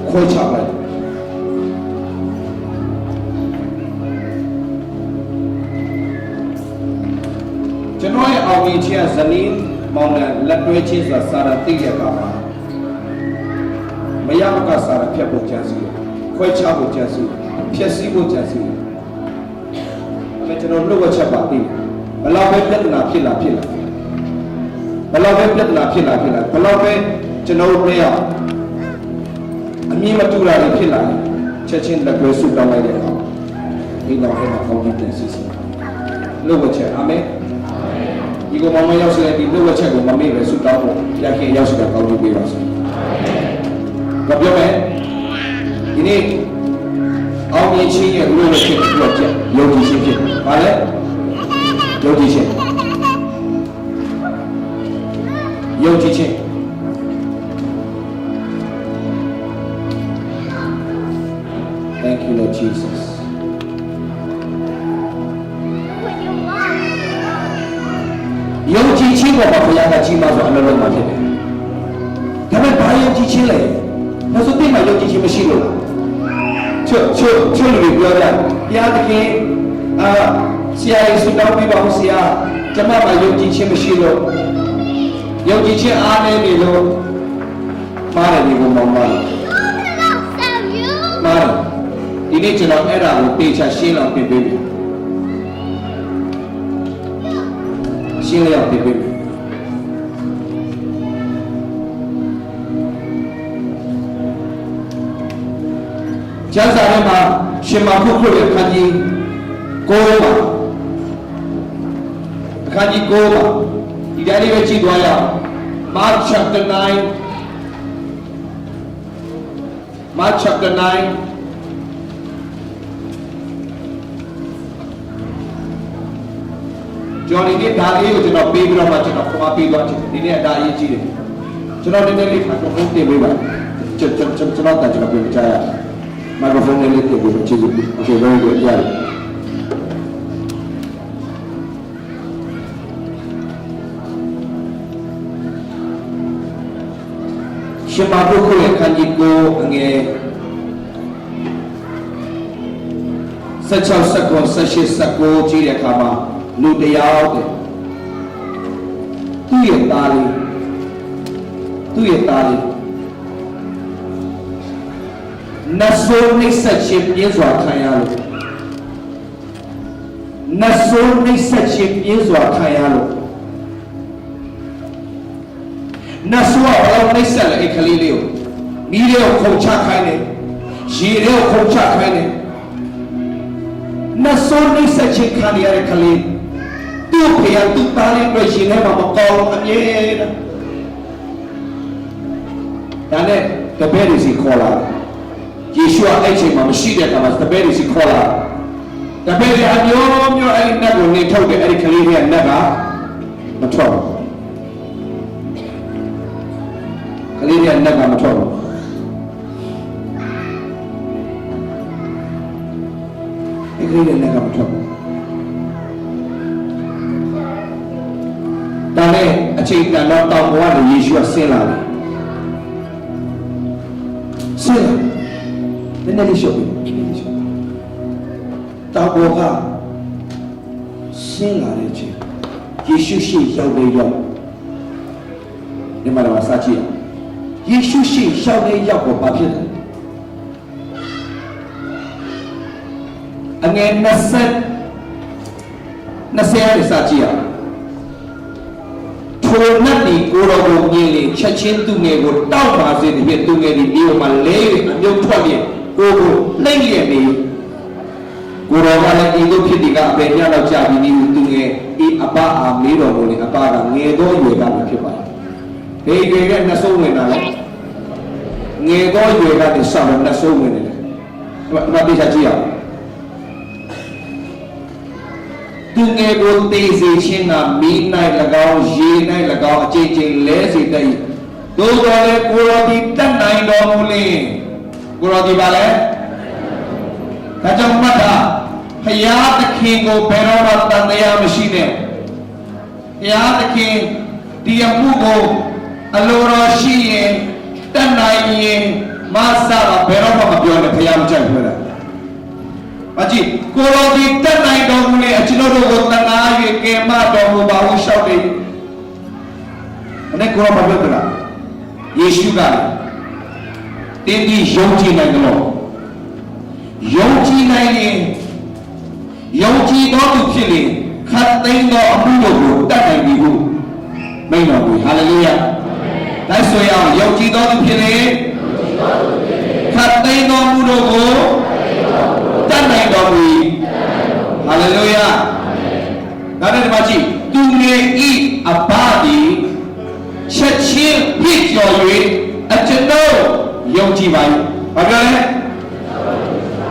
ခွဲခြားလိုက်ကျွန်တော်ရဲ့အောင်မြင်ခြင်းဇနီးမောင်နှံလက်တွဲခြင်းဆိုတာစာရသိတဲ့အခါမှာမရမကစာရဖြတ်ဖို့ကြံစည်ခွဲခြားဖို့ကြံစည်ဖြည့်ဆည်းဖို့ကြံစည်ကျွန်တော်နှုတ်ဝချက်ပါသိဘလောက်ပဲပြဿနာဖြစ်လာဘလောက်ပဲပြဿနာဖြစ်လာဘလောက်ပဲကျွန်တော်တို့ရအမြင်မတူတာတွေဖြစ်လာချက်ချင်းလက်တွဲဆုတောင်းလိုက်တဲ့အခါဒီတော့အဲ့ဒါကောင်းကြီးတင်စီစီနှုတ်ဝချက်အာမင်ဒီကမမရောက်တဲ့ဒီနှုတ်ဝချက်ကိုမမေ့ပဲဆုတောင်းဖို့ရခင်ရောက်စတဲ့ကောင်းကြီးပေးပါစေဘာပြောမလဲဒီနေ့အောင်မြင်ခြင်းရဲ့ဥပဒေဖြစ်တဲ့အတွက်ယုံကြည်ခြင်းဖြစ်။ဘာလဲ။ယုံကြည်ခြင်း။ယုံကြည်ခြင်း။ Thank you Lord Jesus. ယုံကြည်ခြင်းပေါ်မှာဘုရားကကြီးမားစွာအလုံးလုံးမှာဖြစ်တယ်။ဒါပေမဲ့ဘာယုံကြည်ခြင်းလဲ။ဒါဆိုတိတ်မှယုံကြည်ခြင်းမရှိလို့လား။ချွတ်လူပြောတာဘုရားသခင်ဆရာယေရှုတောင်းပြပါဦးဆရာကျွန်မမှာယုံကြည်ခြင်းမရှိလို့ယုံကြည်ခြင်းအားနည်းနေလို့မားတယ်ဒီကိုမောင်းပါလို့မားဒီနေ့ကျွန်တော်အဲ့ဒါကိုတေချာရှင်းလောက်ပြင်ပေးပြီရှင်းလောက်ပြင်ပေးပြီကျမ်းစာထဲမှာရှင်မာကုခရစ်ရဲ့အခန်းကြီး9ပါအခန်းကြီး9ပါဒီတိုင်းလေးပဲကြည့်သွားရအောင် Mark chapter 9 Mark chapter 9ကျွန်တော်ဒီနေ့ဒါလေးကိုကျွန်တော်ပေးပြီးတော့မှကျွန်တော်ခေါ်ပေးသွားချင်တယ်ဒီနေ့ဒါအရေးကြီးတယ်ကျွန်တော်ဒီနေ့လေးဖတ်တော့ဟုတ်တယ်ပေးပါကျွန်တော်တန်ကျွန်တော်ပြောကြရအောင် microphone လေးတက်ပြီးကြည့်ကြည့် okay very good ရတယ်ရှင်မဘုရားရဲ့ခန္ဒီကိုအငယ်16 19 18 19ကြည့်တဲ့အခါမှာလူတရားတဲ့သူ့ရဲ့သားလေးနတ်ဆိုးနှိပ်စက်ခြင်းပြင်းစွာခံရလို့နတ်ဆိုးနှိပ်စက်ခြင်းပြင်းစွာခံရလို့နတ်ဆိုးကဘာလို့နှိပ်စက်လဲအဲ့ကလေးလေးကိုမိလေးကိုခုန်ချခိုင်းတယ်ရေလေးကိုခုန်ချခိုင်းတယ်နတ်ဆိုးနှိပ်စက်ခြင်းခံရတဲ့ကလေးသူ့ဖေကသူ့သားလေးတွေ့ရှင်ထဲမှာမကောင်းအမြဲတမ်းဒါနဲ့တပည့်တွေစီခေါ်လာယေရှုအဲ့ချိန်မှာမရှိတဲ့အခါမှာတပည့်တွေစီခေါ်လာတပည့်တွေအမျိုးမျိုးအဲ့ဒီနတ်ကိုနေထုတ်တယ်အဲ့ဒီကလေးရဲ့နတ်ကမထွက်ဘူးကလေးရဲ့နတ်ကမထွက်ဘူးအဲ့ကလေးရဲ့နတ်ကမထွက်ဘူးဒါနဲ့အချိန်တန်တော့တောင်ပေါ်ကနေယေရှုကဆင်းလာတယ်ဆင်းလာနည်းနည်းလေးရှုပ်ပြီးတောင်ပေါ်ကဆင်းလာတဲ့အချိန်ယေရှုရှိရောက်နေရောက်ဒီမှာတော့စာကြည့်ယေရှုရှိရောက်နေရောက်ကိုဘာဖြစ်လဲအငယ်20ရဲ့စာကြည့်ထိုနတ်ဒီကိုတော်ကိုမြင်လေချက်ချင်းသူငယ်ကိုတောက်ပါစေတဲ့သူငယ်ဒီမြို့မှာလဲ၍အမြုပ်ထွက်ပြီးကိုနှိမ့်ရနေကိုတော်ကလည်းဒီလိုဖြစ်ဒီကအပေညတော့ကြာပြီးသူငယ်ဤအပအာမေးတော်ကိုလေအပကငယ်သောရွယ်ကလည်းဖြစ်ပါတယ်။ဒီရွယ်ကနှဆုံးဝင်တာလေငယ်သောရွယ်ကနေစတော့နှဆုံးဝင်နေတယ်။မပြေချကြည့်အောင်သူငယ်ကိုတေးစေခြင်းကမီး၌၎င်းရေ၌၎င်းအကြိမ်ကြိမ်လဲစေတတ်၏သို့တော်လည်းကိုရောဒီတတ်နိုင်တော်မူလင်ကိုရောဒီပါလဲဒါကြောင့်မှတ်တာဘုရားသခင်ကိုဘယ်တော့မှတန်တရားမရှိနဲ့ဘုရားသခင်ဒီအမှုကိုအလိုတော်ရှိရင်တတ်နိုင်ရင်မဆာဘယ်တော့မှမပြောနဲ့ဘုရားမကြိုက်ဘူးလားအကြည့်ကိုရောဒီတတ်နိုင်တော်မူလေအကျွန်တော်တို့ကိုတနာ၍ကယ်မတော်မူပါဟုရှောက်တယ်အဲ့ကိုရောမပြောတာယေရှုကတင်းဒီယုံကြည်နိုင်တယ်လို့ယုံကြည်နိုင်ရင်ယုံကြည်တော်သူဖြစ်လေခတ်သိမ်းသောအမှုတို့ကိုတတ်နိုင်ပြီဟုမိန့်တော်မူဟာလေလုယာဒါဆိုရအောင်ယုံကြည်တော်သူဖြစ်လေခတ်သိမ်းသောအမှုတို့ကိုတတ်နိုင်တော်မူဟာလေလုယာဒါနဲ့ဒီမှာကြည့်သူငယ်ဤအဘသည်ချက်ချင်းပြည့်ကျော်၍အကျွန်ုပ်ယုံကြည်ပါ၏ဘာပြောလဲ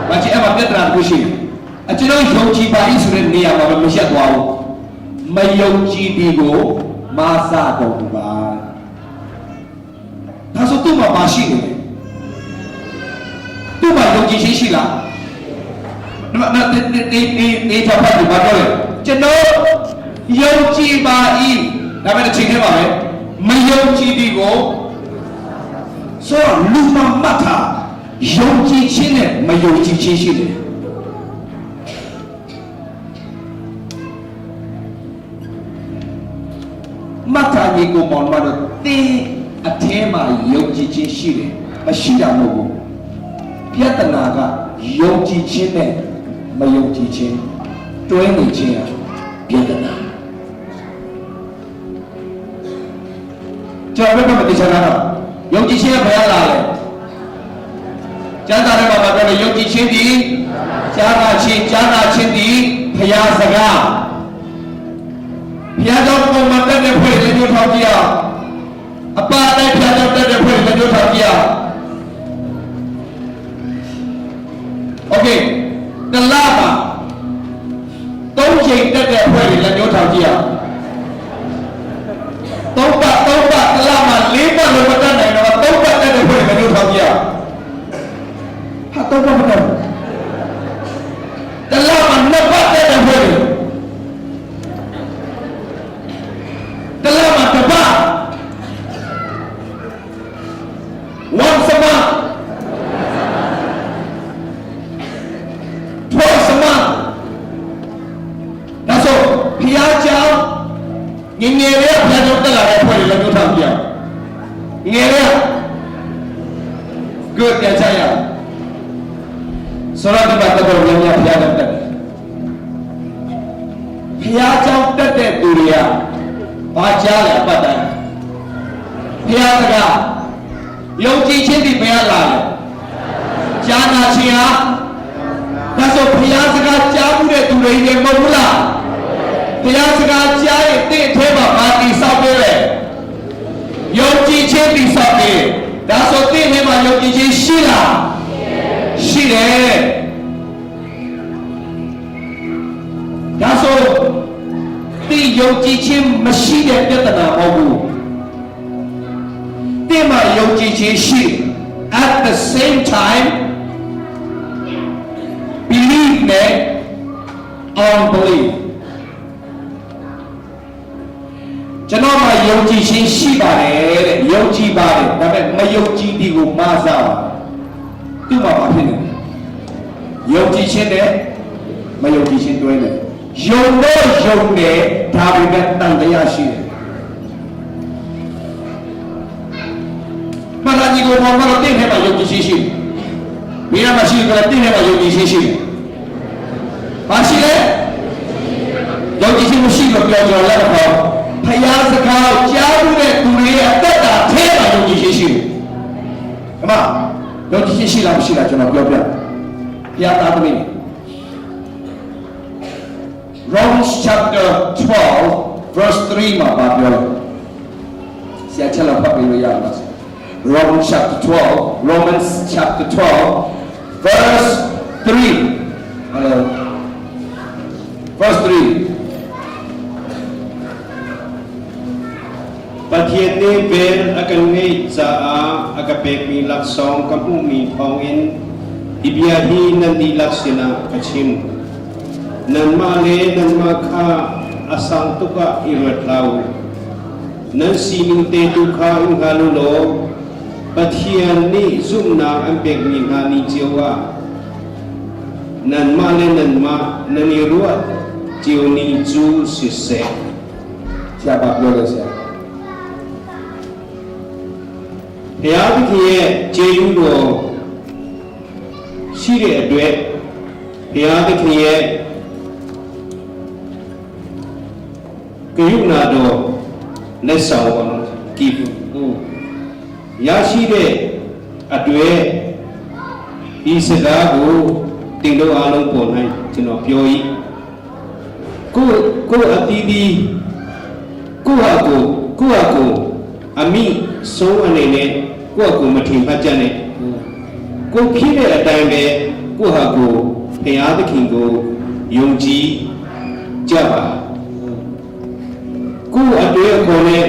ဘာကြည့်အမပြတ်တာကိုရှိအကျွန်ုပ်ယုံကြည်ပါ၏ဆိုတဲ့နေရာမှာမရက်သွားဘူးမယုံကြည်သည်ကိုမဆာတော်မူပါဒါဆိုသူ့မှာမရှိနေတယ်သူ့မှာယုံကြည်ခြင်းရှိလားဒီထပ်ဖတ်ပြီးဘာပြောလဲကျွန်တော်ယုံကြည်ပါ၏ဒါပေမဲ့ချိန်ထဲမှာပဲမယုံကြည်သည်ကိုဆိုတော့လူမမှတ်တာယုံကြည်ခြင်းနဲ့မယုံကြည်ခြင်းရှိတယ်မှတ်တာကြီးကိုမောင်မတို့တင်းအထဲမှာယုံကြည်ခြင်းရှိတယ်မရှိတာမဟုတ်ဘူးပြဿနာကယုံကြည်ခြင်းနဲ့မယုံကြည်ခြင်းတွဲနေခြင်းဟာပြဿနာကျွန်တော်ဘက်ကမသိချင်တာတော့ယုံကြည်ခြင်းကဘယ်လာလဲကျမ်းစာထဲမှာပြောတယ်ယုံကြည်ခြင်းဒီကြားနာခြင်းဒီဘုရားစကားဘုရားကြောင့်ပုံမှန်တက်တဲ့ဖွဲ့လက်ညှိုးထောက်ကြည့်အောင်အပတိုက်ဘုရားကြောင့်တက်တဲ့ဖွဲ့လက်ညှိုးထောက်ကြည့်အောင်โอเคတလားမှာ၃ချိန်တက်တဲ့ဖွဲ့လက်ညှိုးထောက်ကြည့်အောင်သုံးပတ်တလားမှာ၄ပတ်လို့မတက်နိုင်တော့၃ပတ်တက်တဲ့ဖွဲ့လက်ညှိုးထောက်ကြည့်အောင်ဟာ၃ပတ်မ ဆိုတော့ဒီမှာတော်များများဘုရားကြောင့်တက်တယ်ဘုရားကြောင့်တက်တဲ့သူတွေကဘာကြားလဲအပတ်တိုင်းဘုရားစကားယုံကြည်ခြင်းဒီဘုရားလာတယ်ကြားနာခြင်းဟာဒါဆိုဘုရားစကားကြားမှုတဲ့သူတွေလည်းမဟုတ်ဘူးလားဘုရားစကားကြားရင်တင့်အထဲမှာဘာတိဆောက်ပေးလဲယုံကြည်ခြင်းတိဆောက်ပေးဒါဆိုတင့်အထဲမှာယုံကြည်ခြင်းရှိလားရှိတယ်ဒါဆိုဒီယုံကြည်ခြင်းမရှိတဲ့ပြဿနာမဟုတ်ဘူးဒီမှာယုံကြည်ခြင်းရှိ at the same time believe နဲ့ unbelief ကျွန်တော်မှာယုံကြည်ခြင်းရှိပါတယ်တဲ့ယုံကြည်ပါတယ်ဒါပေမဲ့မယုံကြည်ဒီကိုမစားပါသူ့မှာဘာဖြစ်နေလဲယုံကြည်ခြင်းနဲ့မယုံကြည်ခြင်းတွဲတယ်ယုံတော့ယုံတယ်ဒါပေမဲ့တန်တရားရှိတယ်မလာကြီးကိုမတော်တဲ့ထဲမှာယုံကြည်ခြင်းရှိတယ်မိရမရှိကြတဲ့ထဲမှာယုံကြည်ခြင်းရှိတယ်ဘာရှိလဲယုံကြည်ခြင်းမရှိလို့ပြောကြလက်တော့ဖယားစကားကြားမှုတဲ့သူတွေရဲ့အသက်တာထဲမှာယုံကြည်ခြင်းရှိတယ်အမယုံကြည်ခြင်းရှိလားမရှိလားကျွန်တော်ပြောပြဘုရားသားသမီးRomans chapter 12 verse 3မှာပါပြောတယ်ဆရာချက်လာဖတ်ပြီးလို့ရမှာ Romans chapter 12 verse 3 verse 3ประเทศนี้เป็นอาการนี้จะอากาเปกมีหลักสองกับผู้มีพองอินอิบยาฮีนันดีลักษณะกชิมนันมาเลนันมาคาอาสังตุกะอิรัตลาวนันสีมิงเตตุคาอิงฮาลุโลประเทศนี้ซุ่มนาอันเปกมีฮานิเจียวะนันมาเลนันมานันอิรัวเจียวนิจูสิเสဆရာပါပြောလို့ဆရာဘုရားသခင်ရဲ့ခြေယူတော်ရှိတဲ့အတွက်ဘုရားသခင်ရဲ့ကရုဏာတော်လက်ဆောင်ပါလို့ကိဖူရရှိတဲ့အတွက်ဒီစကားကိုတင်လို့အားလုံးပေါ်နိုင်ကျွန်တော်ပြော၏ကိုအတီးတီးကိုဟာကိုအမိဆုံးအနေနဲ့ကိုယ့်ကိုမထင်မှတ်ကြနဲ့ကိုဖြစ်တဲ့အတိုင်းပဲကိုဟာကိုဘုရားသခင်ကိုယုံကြည်ကြပါကိုအတွေ့အခေါ်နဲ့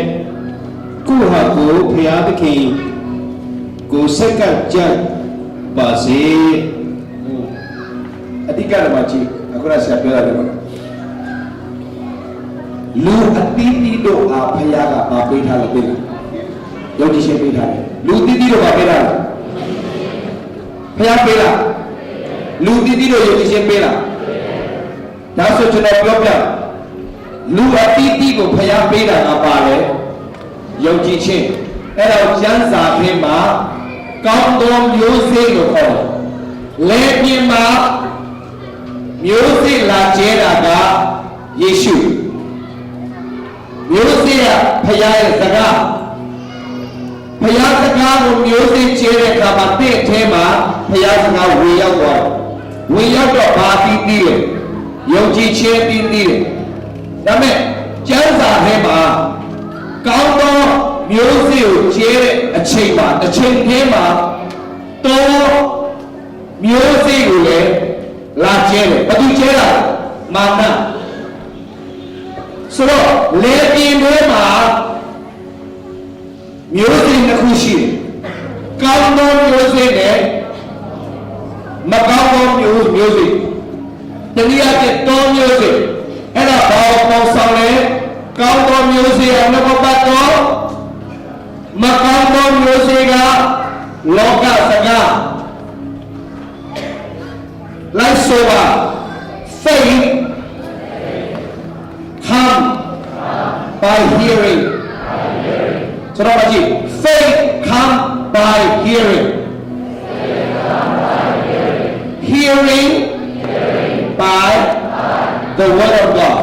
ကိုဟာကိုဘုရားသခင်ကိုစက္ကပ်ကြပါစေအတိတ်ကမှာကြည့်အခုနဆရာပြောရတယ်ပေါ့လူအတိတ်တို့အားဘုရားကပါပေးထားလို့ပြည်ယုံကြည်ခြင်းပေးထားတယ်လူတိတိတို့ပါပေးတာဘုရားပေးလားလူတိတိတို့ယုံကြည်ခြင်းပေးလားဒါဆိုကျွန်တော်ပြောပြလူအတိတိကိုဘုရားပေးတာကပါလေယုံကြည်ခြင်းအဲ့တော့ကျမ်းစာထဲမှာကောင်းသောမျိုးစေ့လို့ခေါ်တယ်လေပြင်းမှာမျိုးစေ့လာကျဲတာကယေရှုမျိုးစေ့ကဘုရားရဲ့စကားဘုရားစကားကိုမျိုးစေ့ကျဲတဲ့အခါမှာတင့်အထဲမှာဘုရားစကားဝင်ရောက်သွားတယ်ဝင်ရောက်တော့ဘာပြီးပြီးလဲယုံကြည်ခြင်းပြီးပြီးတယ်ဒါပေမဲ့ကျမ်းစာထဲမှာကောင်းသောမျိုးစေ့ကိုကျဲတဲ့အချိန်မှာတစ်ချိန်တည်းမှာတော့မျိုးစေ့ကိုလည်းလာကျဲတယ်ဘာသူကျဲတာမာနဆိုတော့လေပြင်းတွေမှာမျိုးစေ့နှစ်ခုရှိတယ်ကောင်းသောမျိုးစေ့နဲ့မကောင်းသောမျိုးစေ့တနည်းအားဖြင့်တောမျိုးစေ့အဲ့ဒါဘာကိုပေါင်းဆောင်လဲကောင်းသောမျိုးစေ့အနုပပတ်တော်မကောင်းသောမျိုးစေ့ကလောကစကားလိုက်ဆိုပါ faith come by hearing ဆိုတော့ကြည့် faith come by hearing hearing by the word of God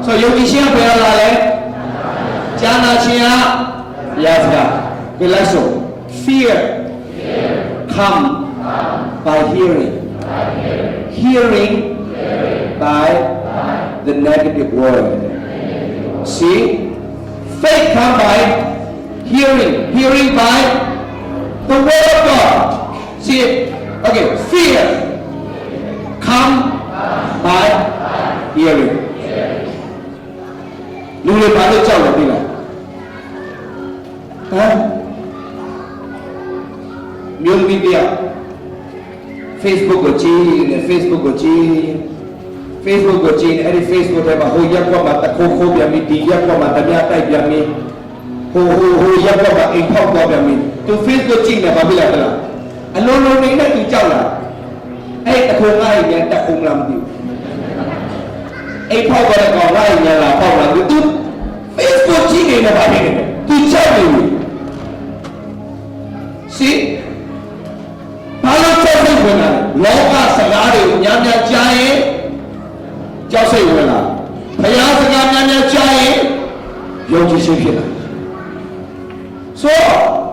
so ယုံကြည်ခြင်းကဘယ်လာလဲကြားနာခြင်းကဘုရားစကားဘယ်လိုက်ဆို fear come by hearing hearing by the negative word see faith come by hearing by the word of God see it okay fear come by hearing လူတွေဘာလို့ကြောက်လဲသိလားဟမ်မျိုးသမီးတရား Facebook ကိုကြည့်နေ Facebook ကိုကြည့်နေအဲ့ဒီ Facebook ထဲမှာဟိုရက်ကွက်မှာတခိုးခိုးပြန်ပြီးဒီရက်ကွက်မှာတပြားတိုက်ပြန်ပြီးဟိုရက်ကွက်မှာအိမ်ဖောက်တော့ပြန်ပြီးသူ Facebook ကြည့်နေဘာဖြစ်လဲလားအလုံးလုံးနေနဲ့သူကြောက်လာအဲ့တခိုးငါ့ရဲ့တက်အောင်လားမသိဘူးအိမ်ဖောက်တော့ကောင်ငါ့ရဲ့လာဖောက်လာသူ Facebook ကြည့်နေတယ်ဘာဖြစ်လဲသူကြောက်နေပြီ See ဘာလို့ကြောက်နေဝင်လာလောကစကားတွေကိုများများကြားရင်ကြောက်စိတ်ဝင်လာဘုရားစကားများများကြားရင်ယုံကြည်ခြင်းဖြစ်လာဆို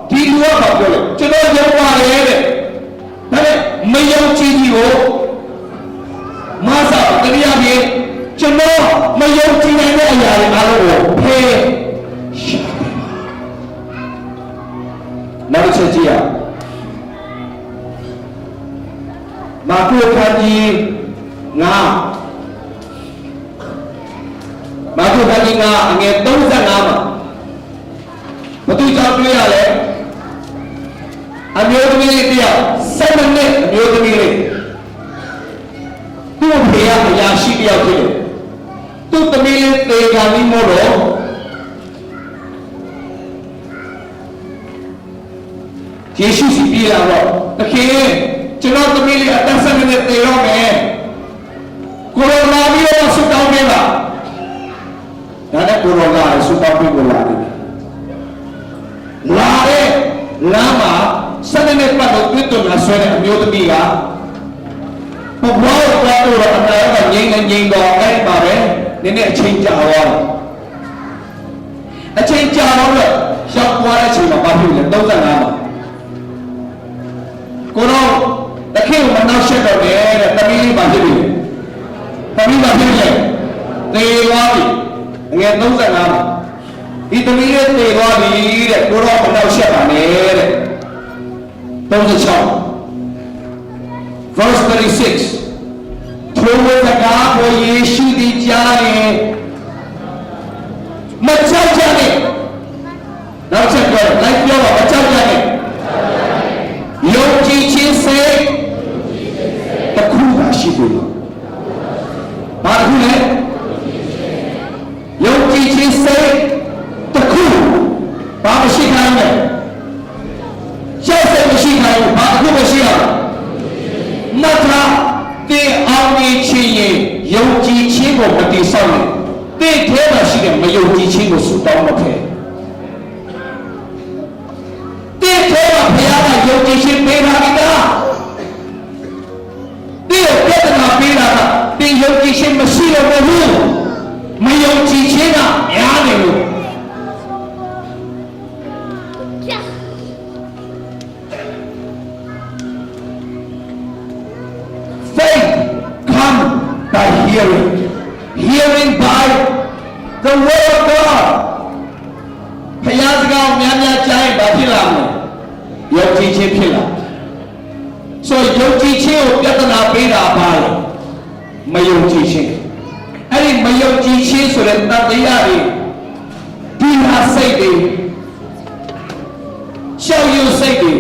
ဒီလူကဘာပြောလဲကျွန်တော်ယုံပါတယ်တဲ့ဒါပေမဲ့မယုံကြည်ဘူးကိုမဆာတရားပြေကျွန်တော်မယုံကြည်နိုင်တဲ့အရာတွေအားလုံးကိုဖေးရှာတယ်နောက်တစ်ချက်ကြည့်ရမာကုခန်းကြီး9မာကုခန်းကြီး9အငယ်35မှာဘသူကြောင့်တွေ့ရလဲအမျိုးသမီးလေးတယောက်7နှစ်အမျိုးသမီးလေးသူ့ဖေကအရာရှိတယောက်ဖြစ်တယ်သူ့သမီးလေးသေခါပြီးမို့တော့ယေရှုစီပြေလာတော့တခင်ကျွန်တော်သမီးလေးအသက်7နှစ်သေတော့မယ်ကိုရိုနာဗီရုစ်ဆုတောင်းပေးပါဒါနဲ့ကိုရိုနာဆုတောင်းပေးကိုလာတယ်လာတဲ့လမ်းမှာ7နှစ်ပတ်တော့တွေ့တော်လာဆွဲတဲ့အမျိုးသမီးကဘဘရောတော့အနာကငိမ့်တော့အဲ့ပါပဲနည်းနည်းအချိန်ကြာသွားတယ်အချိန်ကြာတော့ရောက်သွားတဲ့အချိန်မှာဘာဖြစ်လဲ35မှာကိုတော့တခင်မနှောက်ရှက်တော့တယ်တဲ့တမီးလေးပါဖြစ်ပြီတမီးပါဖြစ်ပြီသေသွားပြီအငယ်35မှာဒီတမီးလေးသေသွားပြီတဲ့ကိုတော့မနှောက်ရှက်ပါနဲ့တဲ့36 verse 36ထိုဝစကားကိုယေရှုသည်ကြားရင်မကြောက်ကြနဲ့နောက်ချက်ပြောလိုက်ပြောပါမကြောက်ကြနဲ့ယုံကြည်ခြင်းစိတ်တခုပါရှိတယ်ဘာတခုလဲယုံကြည်ခြင်းစိတ်တခုဘာမရှိခိုင်းလဲရှေ့စိတ်မရှိခိုင်းဘူးဘာတခုမရှိရနတ်သာတဲ့အောင်မြင်ခြင်းရဲ့ယုံကြည်ခြင်းကိုမတည်ဆောက်နဲ့တဲ့ထဲမှာရှိတဲ့မယုံကြည်ခြင်းကိုဆုတောင်းမခဲ့တဲ့ထဲမှာဘုရားကယုံကြည်ခြင်းပေးတာကတဲ့ပြဿနာပေးတာကတဲ့ယုံကြည်ခြင်းမရှိတော့ဘူးမယုံကြည်ခြင်းကများနေလို့hearing by the word of God ဘုရားစကားများများကြားရင်ဘာဖြစ်လာမလဲယုံကြည်ခြင်းဖြစ်လာဆိုယုံကြည်ခြင်းကိုပြဿနာပေးတာပါလေမယုံကြည်ခြင်းအဲ့ဒီမယုံကြည်ခြင်းဆိုတဲ့တန်တရားတွေဒီဟာစိတ်တွေရှောက်ရွံ့စိတ်တွေ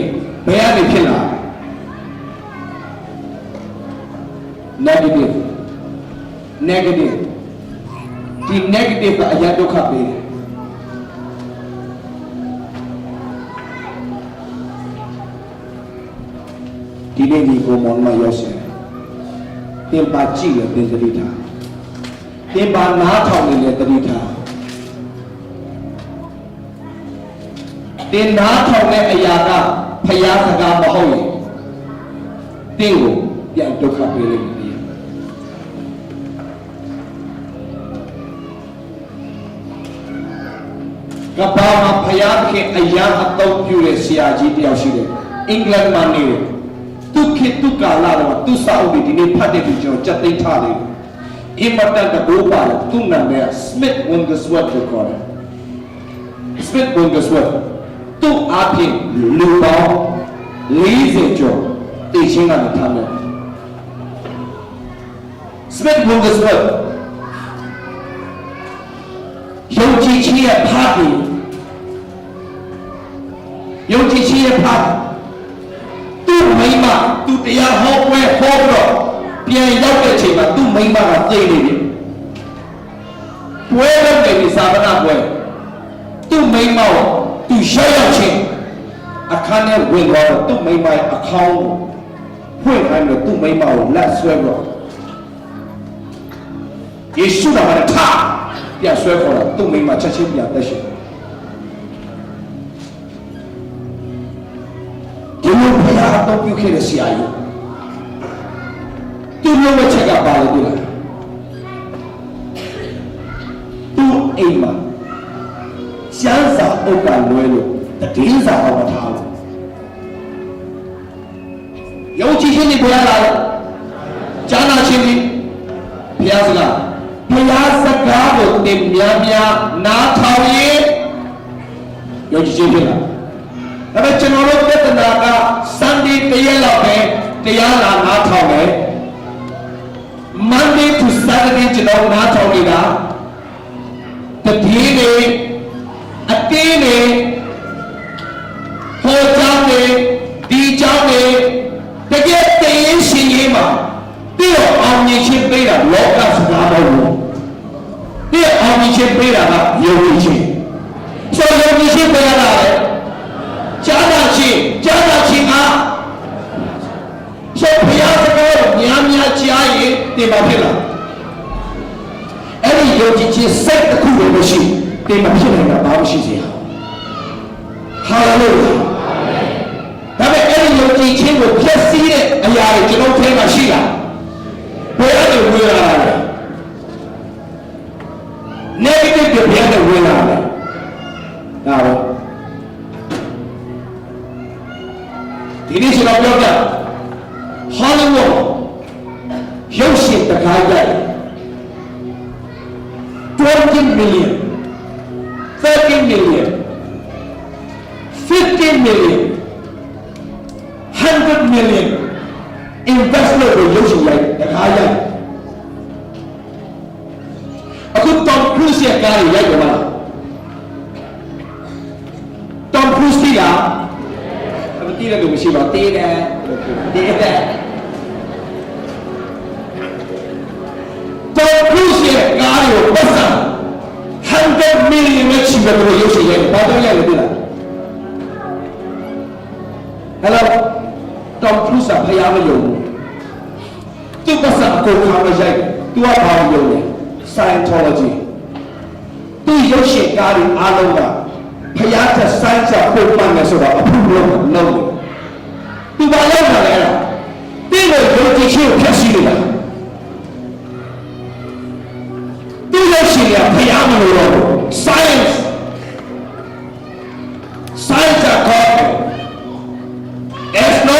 ဘယ်ကနေဖြစ်လာ negative ဒီ negative ကအရာဒုက္ခပေးတယ်ဒီနေ့ဒီကိုမောင်မရောက်ရှင်တင်ပါကြည့်ရတဲ့သတိထားတင်ပါနားထောင်နေတဲ့သတိထားတင်နားထောင်တဲ့အရာကဖျားစကားမဟုတ်ရင်တင့်ကို ပြန်ဒုက္ခပေးလိမ့်မယ်ကဘာမှာဖယားခင်အရာအသုံးပြုတဲ့ဆရာကြီးတယောက်ရှိတယ်အင်္ဂလန်မှာနေတယ်သူခေတ်သူကာလတော့သူစာအုပ်တွေဒီနေ့ဖတ်တဲ့သူကျွန်တော်ကြက်သိမ်းထားတယ်အင်မတန်တကူပါလေသူနာမည် Smith Wigglesworth လို့ခေါ်တယ် Smith Wigglesworth သူ့အပြင်လူပေါင်း40ကျော်တည်ချင်းကနေထားတယ် Smith Wigglesworth ယုံကြည်ခြင်းရဲ့ဖခင်ယုံကြည်ခြင်းရဲ့ဖခင်သူ့မိမသူတရားဟောပွဲဟောပြီးတော့ပြန်ရောက်တဲ့အချိန်မှာသူ့မိမကသိနေတယ်ပွဲလုပ်နေပြီသာသနာပွဲသူ့မိမကိုသူရောက်ချင်းအခန်းထဲဝင်သွားတော့သူ့မိမရဲ့အခေါင်းကိုဖွင့်ခိုင်းလို့သူ့မိမကိုလက်ဆွဲတော့ယေရှုနာမနဲ့ထားပြန်ဆွဲခေါ်တာသူ့မိမချက်ချင်းပြန်သက်ရှင်ဒီလိုဘုရားအတော့ပြုခဲ့တဲ့ဆရာကြီးသူ့လိုချက်ကပါလို့ပြောတာသူ့အိမ်မှာရှမ်းစာအုပ်ကလွဲလို့တည်င်းစာတော့မထားဘူးယုံကြည်ခြင်းနဲ့ဘုရားလာတယ်ဈာနာခြင်းနဲ့ဘုရားစကားဘုရားစကားကိုသင်များများနားထောင်ရင်ယုံကြည်ခြင်းဖြစ်လာဒါပေမဲ့ကျွန်တော်တို့ပြဿနာက Sunday တရက်လောက်ပဲတရားလာနားထောင်တယ် Monday to Saturday ကျွန်တော်နားထောင်နေတာတတိယနေ့အတင်းနေ့ဟောကြောင်းနေ့ဒီကြောင်းနေ့တကယ်တည်ရင်ရှင်ရေးမှာပြီးတော့အောင်မြင်ခြင်းပေးတာလောကစကားတော်ကိုပြီးတော့အောင်မြင်ခြင်းပေးတာကယုံကြည်ခြင်းဆိုယုံကြည်ခြင်းပေးရတာလေဈာနာခြင်းအားဆိုဘုရားစကားကိုများများကြားရင်တင်ပါဖြစ်လာအဲ့ဒီယုံကြည်ခြင်းစိတ်တစ်ခုပဲမရှိတင်ပါဖြစ်နေတာဘာမှမရှိစေရဟာလေလုယာဒါပေမဲ့အဲ့ဒီယုံကြည်ခြင်းကိုဖျက်ဆီးတဲ့အရာတွေကျွန်တော်ထဲမှာရှိလာဘယ်ကနေဝင်လာလဲ negative တွေဘယ်ကနေဝင်လာလဲဒါပဲဒီနေ့ကျွန်တော်ပြောပြ Hollywood ရုပ်ရှင်တကားရိုက်20 million 30 million 50 million 100 million investment ကိုရုပ်ရှင်ရိုက်တကားရိုက်အခု Tom Cruise ရဲ့ကားရိုက်ကြပါလား Tom Cruise ကမတည်တဲ့လူမရှိပါတည်တယ်Tom Cruise ရဲ့ကားကိုပတ်စံ100 million နဲ့ချီတဲ့လူရုပ်ရှင်ရိုက်ဘာတော့ရိုက်လို့လား Hello Tom Cruise ကဖျားမယုံဘူးသူပတ်စံအကုန်ခါမရိုက်သူကဘာမယုံလဲ Scientology သူရုပ်ရှင်ကားတွေအားလုံးကဖျားတဲ့ science ကိုပုံမှန်တယ်ဆိုတော့အဖို့လုံးလုံးသူဘာလုပ်တာလဲတင်းကိုယုံကြည်ခြင်းကိုဖျက်ဆီးနေတာသူရုပ်ရှင်ကဖျားမလို့တော့ science ကခေါ်There's no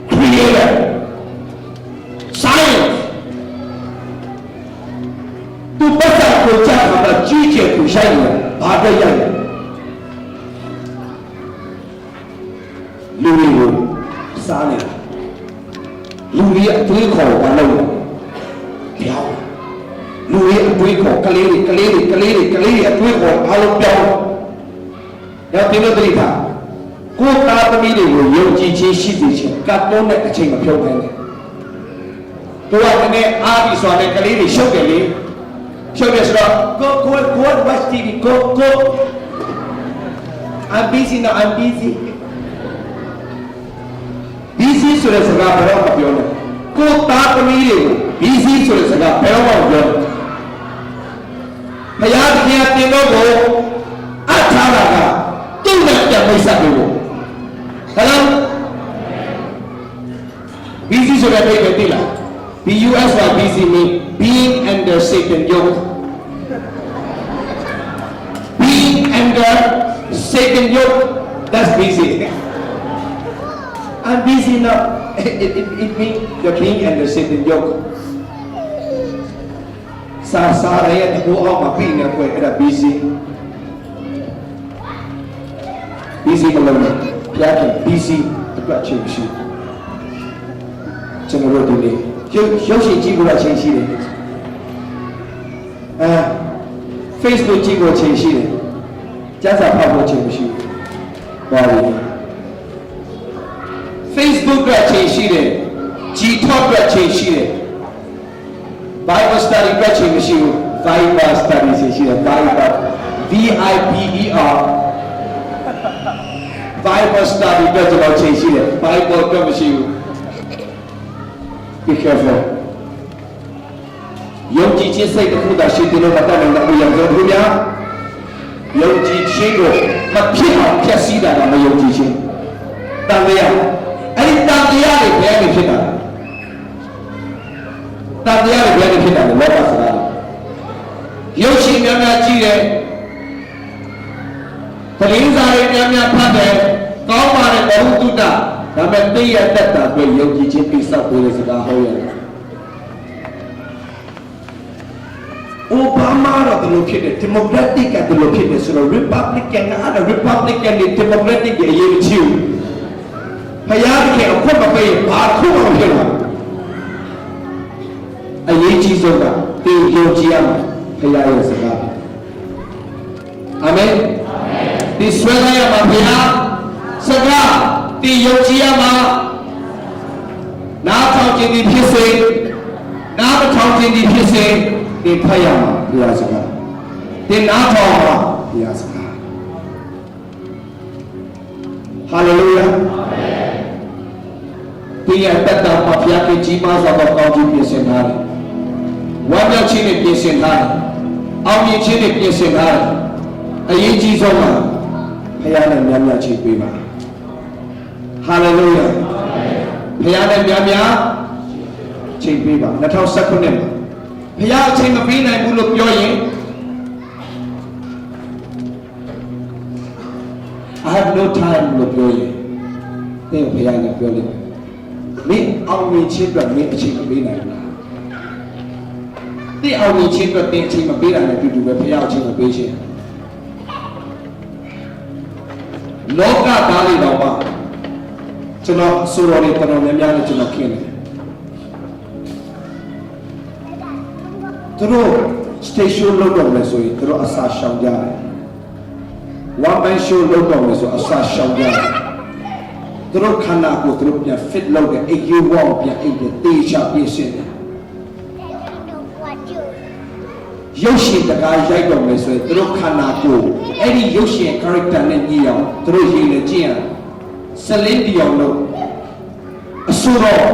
creator. Science. Tu pasa ko cha ka ji che ku shai ya ba de ya. Lu ni ko sa ne. Lu ni a twai kho ba lo. Pyao. Lu ni a twai kho ka le a twai kho a lo pyao. Ya tin lo tri tha.ကိုယ်သားသမီးတွေကိုယုံကြည်ခြင်းရှိစေခြင်းကတ်တုံးတဲ့အချိန်မဖြုတ်နိုင်ဘူး။ကိုယ်ကလည်းအားပြီးဆိုတဲ့ကလေးတွေရှုပ်တယ်လေ။ရှုပ်ရဆိုတော့ကို watch TV ကို I'm busy now I'm busy ဆိုတဲ့စကားဘယ်တော့မှပြောနေ။ကိုယ်သားသမီးတွေကို busy ဆိုတဲ့စကားဘယ်တော့မှမပြောဘူး။ဘုရားသခင်တင်တော့ကိုအထာရကသူ့နဲ့ပြန်မိတ်ဆက်ပြီးHello? ဆိုတဲ့အိမ်ပဲသိလား BUSY busy mean being under Satan yoke being under Satan yoke that's busy I'm busy now it means you're being under Satan yoke စာရဲတဲ့ဘိုးအောင်မှာပြီးနေကွယ်အဲ့ဒါ busy မလုပ်နဲ့ပြတ်တယ် busy အတွက်ချိန်ရှိကျွန်တော်တို့ဒီနေ့ရုပ်ရှင်ကြည့်ဖို့ချိန်ရှိတယ်Facebook ကြည့်ဖို့ချိန်ရှိတယ်ကျန်းစာဖတ်ဖို့ချိန်မရှိဘူးဘာလို့ Facebook ကချိန်ရှိတယ် G-Talk ကချိန်ရှိတယ် Bible study ကချိန်မရှိဘူး Bible study ချိန်ရှိတယ် Bible VIBER Bible study ကကျွန်တော်ချိန်ရှိတယ် Bible ကမရှိဘူး Be careful ယုံကြည်ခြင်းစိတ်တစ်ခုသာရှိတယ်လို့မတတ်နိုင်ဘူးយ៉ាងဆုံးဘူးဗျာယုံကြည်ခြင်းကိုမဖြစ်အောင်ဖျက်ဆီးတာကမယုံကြည်ခြင်းတန်တရားအဲ့ဒီတန်တရားတွေဘယ်ကနေဖြစ်တာတန်တရားတွေဘယ်ကနေဖြစ်တာလဲလောကစကားရုပ်ရှင်များများကြည့်တယ်သတင်းစာတွေများများဖတ်တယ်ကောင်းပါတယ်ဘုသူတ္တဒါပေမဲ့သိရတတ်တာအတွက်ယုံကြည်ခြင်းပြဿနာပေါ်တဲ့စကားဟောရတယ်အိုဘားမားတော့ဒီလိုဖြစ်တယ်ဒီမိုကရက်တစ်ကဒီလိုဖြစ်တယ်ဆိုတော့ Republican ကအဲ့ဒါ Republican တွေ Democratic တွေအရေးမကြီးဘူးဖယားခင်အခွင့်မပေးဘာခုမှမဖြစ်ဘူးအရေးကြီးဆုံးကဒီယုံကြည်ရမယ်ဖယားရဲ့စကားအာမင်ဒီဆွဲလိုက်ရမှာဖယားစကားဒီယုံကြည်ရမှာနားထောင်ခြင်းဒီဖြစ်စေနားမထောင်ခြင်းဒီဖြစ်စေဒီဖယားမှာဖယားစကားဒီနားထောင်မှာဖယားစကားဟာလေလုယာဒီရတတ်တာမှာဖယားကကြီးမားစွာသောကောင်းကြီးပြင်ဆင်ထားတယ်ဝမ်းမြောက်ခြင်းနဲ့ပြင်ဆင်ထားတယ်အောင်မြင်ခြင်းနဲ့ပြင်ဆင်ထားတယ်အရေးကြီးဆုံးကဖယားနဲ့များများချိန်ပေးပါဟာလေလုယာဖယားနဲ့များများချိန်ပေးပါ2019မှာဖယားအချိန်မပေးနိုင်ဘူးလို့ပြောရင် I have no time လို့ပြောရင်တဲ့ဖယားနဲ့ပြောလိမ့်မယ်မင်းအောင်မြင်ခြင်းအတွက်မင်းအချိန်မပေးနိုင်ဘူးလားတဲ့အောင်မြင်ခြင်းအတွက်တင်အချိန်မပေးတာနဲ့တူတူပဲဖယားအချိန်မပေးခြင်းလောကသားတွေတော့ပါကျွန်တော်ဆိုတော်တွေတော်တော်များများနဲ့ကျွန်တော်ခင်တယ်သူတို့ station လောက်တော့လဲဆိုရင်သူတို့အစာရှောင်ကြတယ် one man show လောက်တော့လဲဆိုအစာရှောင်ကြတယ်သူတို့ခန္ဓာကိုယ်သူတို့ပြန် fit လုပ်တယ်အိပ်ယူဝေါပြန်အိပ်တယ်တေချာပြည့်စင်တယ်ရုပ်ရှင်တကားရိုက်တော့မယ်ဆိုရင်သူတို့ခန္ဓာကိုယ်အဲ့ဒီရုပ်ရှင် character နဲ့ညီအောင်သူတို့ရေးနေကြည့်ရစလင်းတီအောင်လို့အဆိုတော့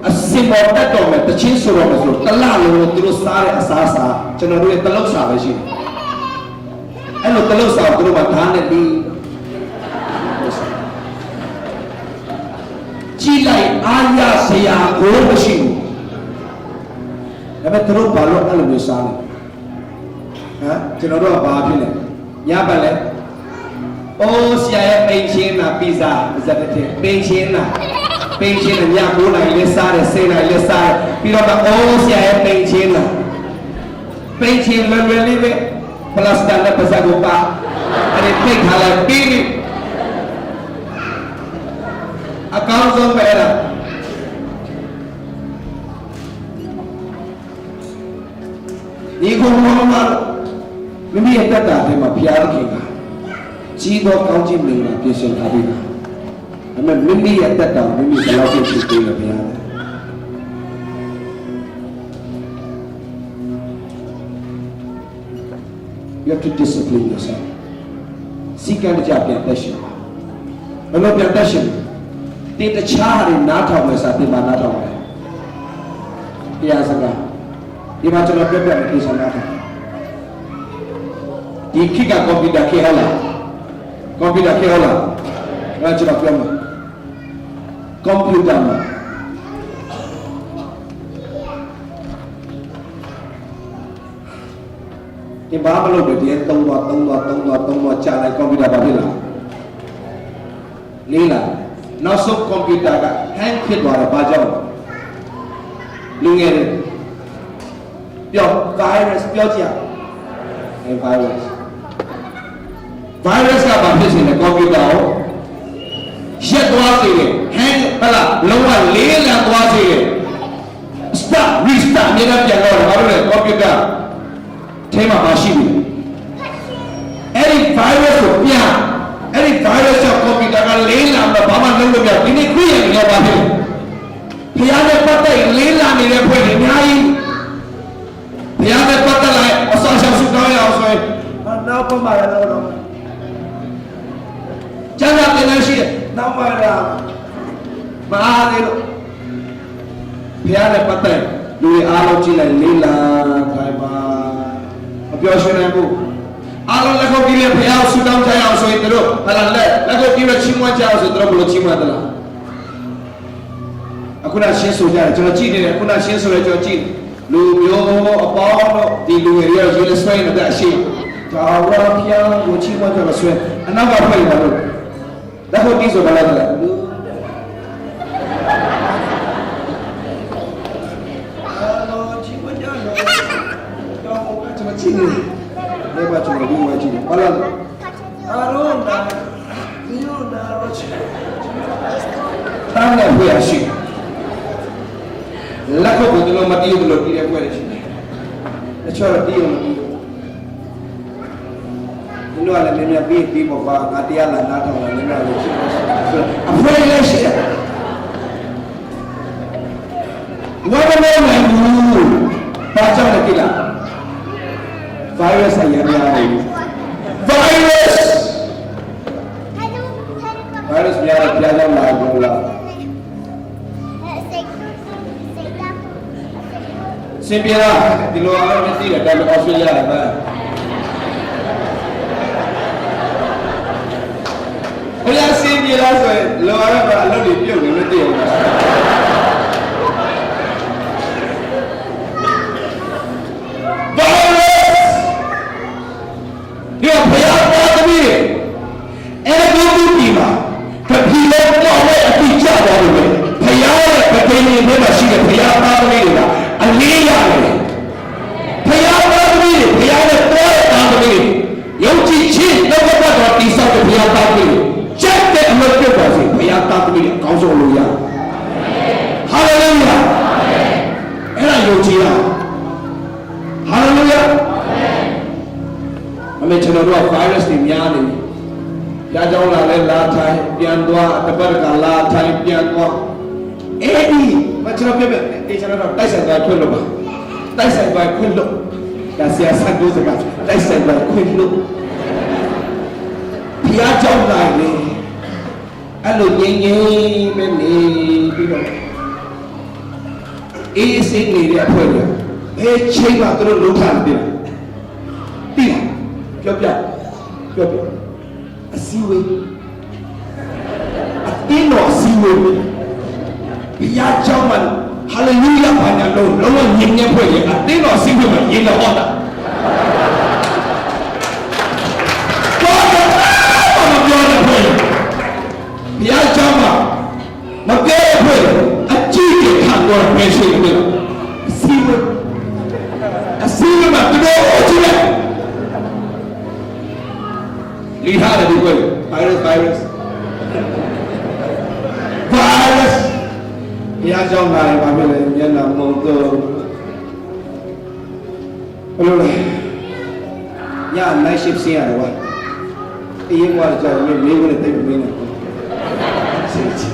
အစင်ပေါ်တက်တော့မယ်တချင်းဆိုတော့မယ်ဆိုတလလုံးသူတို့စားတဲ့အစားအစာကျွန်တော်တို့ရဲ့တလုတ်စာပဲရှိတယ်အဲ့လိုတလုတ်စာသူတို့ကဓာတ်နဲ့ပြီးကြည့်လိုက်အားရစရာကိုမရှိဘူးဒါပေမဲ့သူတို့ဘာလို့အဲ့လိုမျိုးစားလဲကျွန်တော်တို့ကဘာဖြစ်လဲညပတ်လဲအိုးဆရာရဲ့ပိန်ချင်းနာပီဇာဇက်တဲ့ပိန်ချင်းနာည9နိုင်လဲစားတယ်10နိုင်လဲစားတယ်ပြီးတော့အိုးဆရာရဲ့ပိန်ချင်းနာပိန်ချင်းလွယ်လွယ်လေးပဲပလတ်စတစ်နဲ့ပါစပ်ကိုပါအဲ့ဒီပိတ်ထားလိုက်ပြီးပြီအကောင်းဆုံးပဲအဲ့ဒါဒီကုန်းမှာမိမိရဲ့တက်တာထဲမှာဘုရားသခင်ကကြီးသောကောင်းချီးမင်္ဂလာပြင်ဆင်ထားပြီးတာဒါပေမဲ့မိမိရဲ့တက်တာမိမိဘယ်လောက်ဖြစ်ပေးလဲဘုရား You have to discipline yourself စီကံကြပြန်တက်ရှင်ဘယ်လိုပြန်တက်ရှင်တင်တခြားဟာတွေနားထောင်မယ်ဆိုတာတင်ပါနားထောင်မယ်တရားစကားဒီမှာကျွန်တော်ပြပြမယ်ပြေဆောင်တာဒီခိကကွန်ပျူတာခေတ်ဟုတ်လားကွန်ပျူတာခေတ်ဟုတ်လားငါကျွန်တော်ပြောမယ်ကွန်ပျူတာမှာ ဒီဘာမလုပ်ပဲဒီ3တော့ကြာလိုက်ကွန်ပျူတာပါဖြစ်လာလေးလာနောက်ဆုံးကွန်ပျူတာက hang ဖြစ်သွားတယ်ဘာကြောင့်လူငယ်တွေပြော virus ပြောကြည့်အဲ virus ကဘာဖြစ်နေလဲကွန်ပျူတာကိုရက်သွားစေတယ် hang ဟလာလုံးဝလေးလံသွားစေတယ် start restart အမြဲတမ်းပြန်တော့တယ်ဘာလို့လဲကွန်ပျူတာထဲမှာမရှိဘူးအဲ့ဒီ virus ကိုပြန်အဲ့ဒီ virus ကြောင့်ကွန်ပျူတာကလေးလံတော့ဘာမှလုပ်လို့မရဒီနေ့ခွင့်ရနေတော့ဘာဖြစ်ဖျားတဲ့ပတ်သက်လေးလံနေတဲ့ဖွဲ့တွေအများကြီးဖျားတဲ့ပတ်သက်လိုက်အဆောင်ရှောင်စုတောင်းရအောင်ဆိုရင်နောက်ပတ်မှာလည်းတော့ကျန်တာတင်နေရှိတယ်နောက်မှလည်းမအားသေးလို့ဖျားတဲ့ပတ်သက်လူတွေအားလုံးကြည့်လိုက်လေးလံခိုင်ပါမပြောရှင်းနိုင်ဘူးအားလုံးလက်ခုပ်တီးနဲ့ဖျားဆူတောင်းကြရအောင်ဆိုရင်တို့ဟာလာလက်ခုပ်တီးနဲ့ချီးမွမ်းကြအောင်ဆိုတို့ဘယ်လိုချီးမွမ်းသလားအခုနရှင်းဆိုကြတယ်ကျွန်တော်ကြည့်နေတယ်ခုနရှင်းဆိုရဲကျွန်တော်ကြည့်လူမျိုးအပေါင်းတို့ဒီလူတွေရောရေးလက်ဆွဲနေတဲ့အရှိဒါဝရဖျားကိုချီးမွမ်းကြလို့ဆွဲအနောက်ကဖွင့်လာလို့လက်ခုပ်တီးဆိုဘာလဲလဲချီနေတယ်ဘာကျွန်တော်ဒီမှာချီနေဘာလဲအာရောနာဒီလိုနာရောချီတန်းနဲ့ဖွေရရှိလက်ခုပ်ကိုဒီလိုမတီးဘူးလို့တီးတဲ့ဖွေရရှိတယ်အချောတီးအောင်တီးဒီလိုလည်းမြင်ပြီးပေါ်ပါငါတရားလာနားထောင်လည်းလည်းရှိတယ်အဖွေလည်းရှိတယ်ဝါမမေးနိုင်ဘူးဘာကြောင့်လဲကြည့်လား virus အရင်များတယ် virus များတယ်ကြားကြောင်းလာဘူးလားစင်ပြလာဒီလိုအလုပ်နဲ့သိတယ်ဒါပေမဲ့ Australia လည်းပဲဘယ်လိုစင်ပြလာဆိုရင်လောရပါအလုပ်တွေပြုတ်နေလို့သိအောင်လားကျွန်တော်တို့က virus တွေများနေပြီ။ကြားကြောင်းလာလဲလာထိုင်ပြန်သွားတပတ်ကလာထိုင်ပြန်သွားအဲ့ဒီမကျွန်တော်ပြပြတေချာတော့တိုက်ဆိုင်သွားခွင့်လို့ပါ။တိုက်ဆိုင်သွားခွင့်လို့ဒါဆရာဆက်လို့စကားတိုက်ဆိုင်သွားခွင့်လို့ဖျားကြောင်းလာလေအဲ့လိုငြိမ်ငြိမ်ပဲနေပြီးတော့အေးစိတ်နေတဲ့အဖွဲတွေဘယ်ချိန်မှသူတို့လုံးထားတယ်ပြီလားပြောပြအစည်းဝေးအတင်းတော်အစည်းဝေးဘုရားကြောင့်မဟာလေလုယာဘာညာလုံးဝညင်ညက်ဖွဲ့ရအတင်းတော်အစည်းဝေးမှာရင်တော်ဟောတာဘာမပြောတဲ့ဖွဲ့ဘုရားကြောင့်မကဲဖွဲ့အကြည့်ရခံတော်ပဲရှိတယ်အစည်းဝေးမှာတော်ကြည့်လိုက်လီဟာတဲ့ဒီကွယ် virus ဘုရားကြောင့်လာရင်ဘာဖြစ်လဲမျက်နှာမုံတော့ဘယ်လိုလဲည night shift ဆင်းရတယ်ကွာအရင်ကကြာရင်လေးကိုလည်းတိတ်မင်းနဲ့စင်ချင်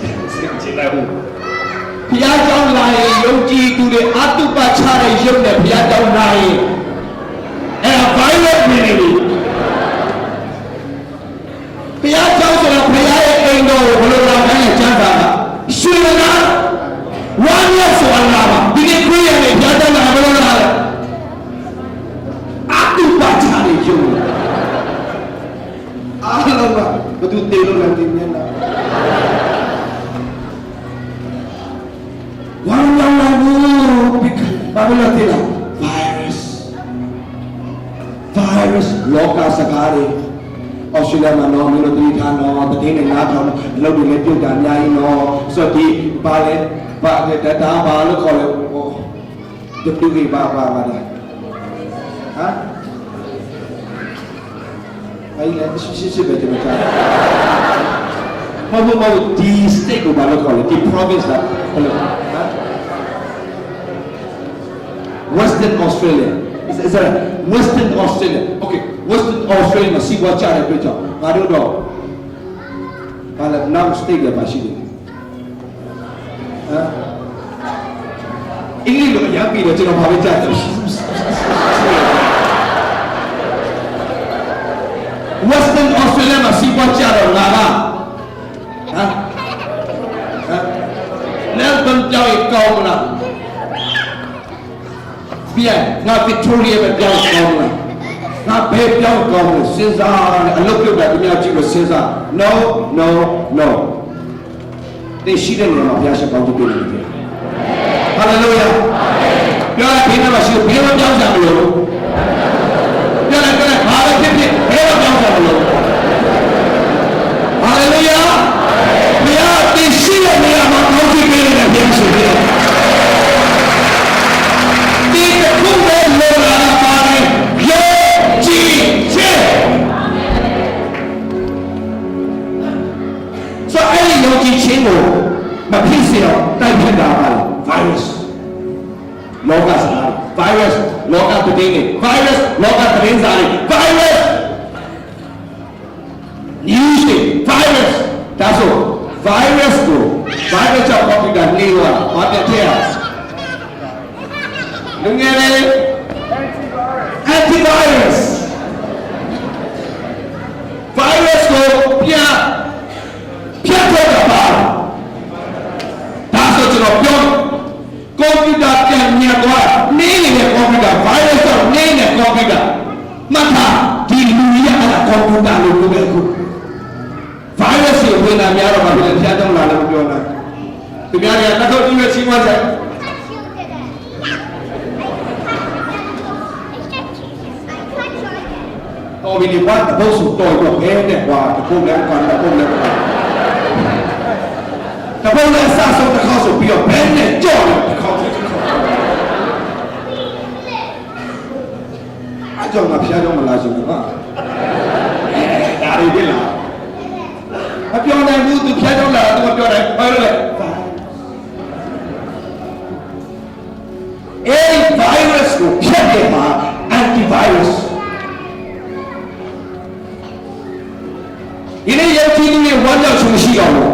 လိုက်ဘူးဘုရားကြောင့်လာရင်ယုံကြည်သူတွေအတုပချတဲ့ရုပ်နဲ့ဘုရားကြောင့်လာရင်အဲ့ virus နေနေပြီဘုရားကြောင့်ဆိုတော့ဘုရားရဲ့အိမ်တော်ကိုဘယ်လိုလာခိုင်းလဲကျမ်းစာကရွှေနာဝမ်းရဆိုတာပါဒီနေ့ခွေးရနေဘုရားကြောင့်လာဘယ်လိုလာလဲအတုပါချနေရုံအားလုံးကဘသူတေလို့လည်းတင်နေတာဝမ်းရောင်လာဘူးဘာလို့လဲတေလား virus စကားတွေအော်စတြေးလျမှာတော့မျိုးတို့တိထားတော့တည်င်းနဲ့နားထောင်အလုပ်တွေလည်းပြုတ်တာအများကြီးတော့ဆိုတော့ဒီဘာလဲဘာဒါဘာလို့ခေါ်လဲဟိုတူကြီးဘာလဲဟမ်အဲ့ဒီရှိပဲဒီမှာဘာလို့ဒီ state ကိုဘာလို့ခေါ်လဲဒီ province လားဘယ်လိုဟမ် Western Australia is that Western Australia okay Western Australia မှာစီးပွားကြတဲ့အတွက်ကြောင့်ငါတို့တော့ဘာလဲ now state ကပါရှိတယ်ဟမ်အင်္ဂလိပ်လိုအရင်ပြီးတော့ကျွန်တော်ဘာပဲကြားတယ် Western Australia မှာစီးပွားကြတော့ငါကလည်းဘယ်ကြောင်ကောင်းလားပြန်ငါ Victoria ပဲကြောင်ကောင်းလားငါဘယ်ကြောင်ကောင်းလဲစဉ်းစားအလုပ်ပြုတ်တာဒီများကြည့်လို့စဉ်းစား no တေရှိတဲ့နေရာမှာဘုရားရှိခိုးပေးနေတယ် Hallelujah ပြောရပြီးတော့ရှိဘယ်လိုကြောင်ကြမလို့ပြောလိုက်ဘာပဲဖြစ်ဖြစ်ဘယ်လိုကြောင်ကြမလို့ Hallelujah ဘုရားတေရှိတဲ့နေရာမှာကောင်းချီးပေးနေတယ်ဘုရားရှိခိုးဒီခုပဲလောလာပါတယ်ယေဂျီချေဆိုအဲ့ဒီယောဂီချင်းကိုမဖြစ်စေတော့တိုက်ဖြစ်တာပါလေ virus လောကစား virus လောကတည်နေ virus လောကတည်စား virus news virus ဒါဆို virus ကို virus ကြောင့် computer နေသွားဘာပြတ်ထည့်ရလူငယ်လေး antivirus virus ကိုပြန်ဖြတ်ထုတ်တာပါဒါဆိုကျွန်တော်ပြောကွန်ပျူတာပြန်ညံသွားနေနေတဲ့ကွန်ပျူတာ virus တော့နေတဲ့ကွန်ပျူတာမှတ်ထားဒီလူကြီးကအဲ့ဒါကွန်ပျူတာလို့ပြောတယ်အခု virus ကိုဝင်လာများတော့ဘာဖြစ်လဲဖျားတောင်းလာလို့ပြောတာသူများတွေကတစ်ခေါက်ကြည့်ရချင်းမှဆိုင်တော်ပြီကွာတပုတ်ဆိုတော်တော့ခဲတဲ့ကွာတပုတ်လည်းကန်တပုတ်လည်းတပုတ်လည်းစဆုံးတစ်ခေါက်ဆိုပြီးတော့ဘဲနဲ့ကြော့တယ်တစ်ခေါက်တစ်ခေါက်အကြောင်းကဖျားတော့မလားရှင်ကွာဒါတွေဖြစ်လာမပြောနိုင်ဘူးသူဖျားတော့လာသူမပြောနိုင်ဘာလို့လဲအဲ့ virus ကိုဖျက်တယ်မှာ antivirusဒီနေ့ရုပ်ကြည့်သူတွေဝမ်းကြောက်ခြင်းရှိတော့ဘူး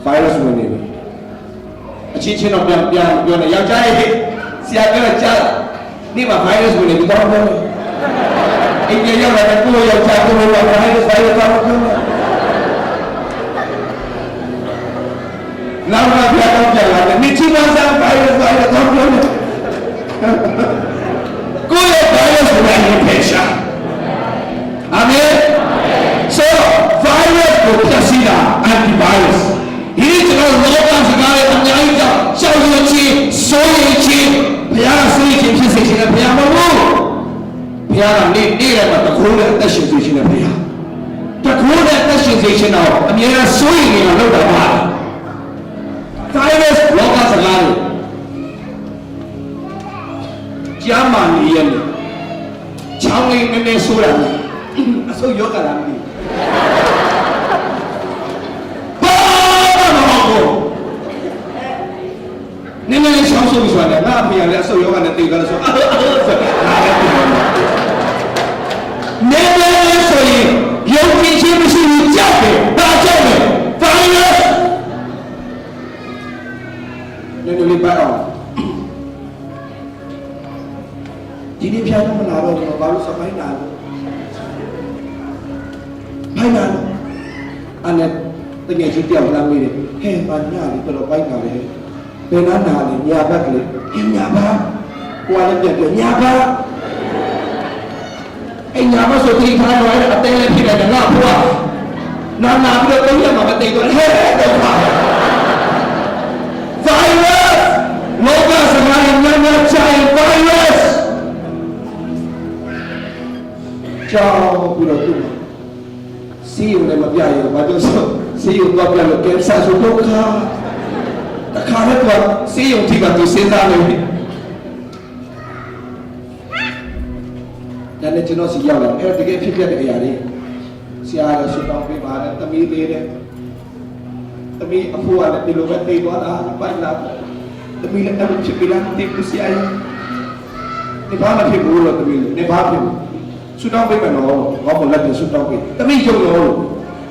virus ဝင်နေပြီအချင်းချင်းတော့ပြန်ပြောနေယောက်ျားရဲ့ဆရာပြောကြားနေ့မှာ virus ဝင်နေပြီတော့ပြောအိမ်ပြန်ရောက်လာတဲ့ကိုယ့်ယောက်ျားကိုယ်က virus တော့ပြောလာတော့ပြန်ပြန်လာတယ်မြစ်ချမဆန် virus တော့ပြောနေကိုယ့်ရဲ့ virus ဝင်နေပြီရှာအာမင်So virus ကိုဖြတ်စီးတာ antivirus ဒီကျွန်တော်လောကစကားရဲ့အများကြီးကြောင့်ရှောက်ရခြင်းစိုးရိမ်ခြင်းဘုရားစိုးရိမ်ခြင်းဖြစ်စေခြင်းနဲ့ဘုရားမဟုတ်ဘုရားကနေတယ်မှာတကူနဲ့အသက်ရှင်စေခြင်းနဲ့ဘုရားတကူနဲ့အသက်ရှင်စေခြင်းတော့အမြဲတမ်းစိုးရိမ်နေတာလောက်တာပါ virus လောကစကားတွေကြားမှနေရတယ်ချောင်းလေးနည်းနည်းဆိုးတာအဆုတ်ယောဂလားမသိနည်းနည်းရှောင်းဆိုပြီးဆိုတာငါအဖေကလည်းအဆုတ်ယောဂနဲ့တည်ကြလို့ဆိုငါလည်းနည်းနည်းဆိုရင်ယုံကြည်ခြင်းမရှိဘူးကြောက်တယ်ဒါကြောက်တယ် virus နည်းနည်းလေးပတ်အောင်ဒီနေ့ဖျားတော့မလာတော့ဘူးဘာလို့စမိုင်းလာလို့မိုင်းလာလို့အဲ့နဲ့တကယ်ကြီးတယောက်လာမေးတယ်ဟဲ့ဘာညာလေးတော်ပိုက်လာတယ်ဘယ်နာနာလေးညာဘက်ကလေးညာဘက်ကိုယ်လည်းပြညာဘက်အဲ့ညာဘက်ဆိုတိထားတော့အသေးလေးဖြစ်တယ်ငါ့ဘွားနာပြီးတော့3ရက်မှာမတိတ်တော့ဟဲ့တော့ပါ virus လောကစကားညံ့ချိုင် virus ကြောက်ပြီးတော့သူ့စီယုံလည်းမပြရဘူးဘာလို့ဆိုစီယုံတော့ပြလို့ကဲဆာဆိုဒုက္ခတခါနဲ့တော့စီယုံထိကသူစဉ်းစားနေပြီဒါနဲ့ကျွန်တော်စီရောက်လာအဲ့တကယ်ဖြစ်တဲ့အရာလေးဆရာလည်းဆွတောင်းပေးပါတယ်တမီးလေးတဲ့တမီးအဖိုးကလည်းဒီလိုပဲသိသွားတာပိုက်လာတမီးလည်းအဲ့လိုဖြစ်ပြီးလားတိပစီအိုင်ဒီဘာမှဖြစ်ဘူးလို့တမီးလည်းနေဘာဖြစ်ဘူးဆွတောင်းပေးမယ်နော်ဘာမှလက်ပြဆွတောင်းပေးတမီးယုံလို့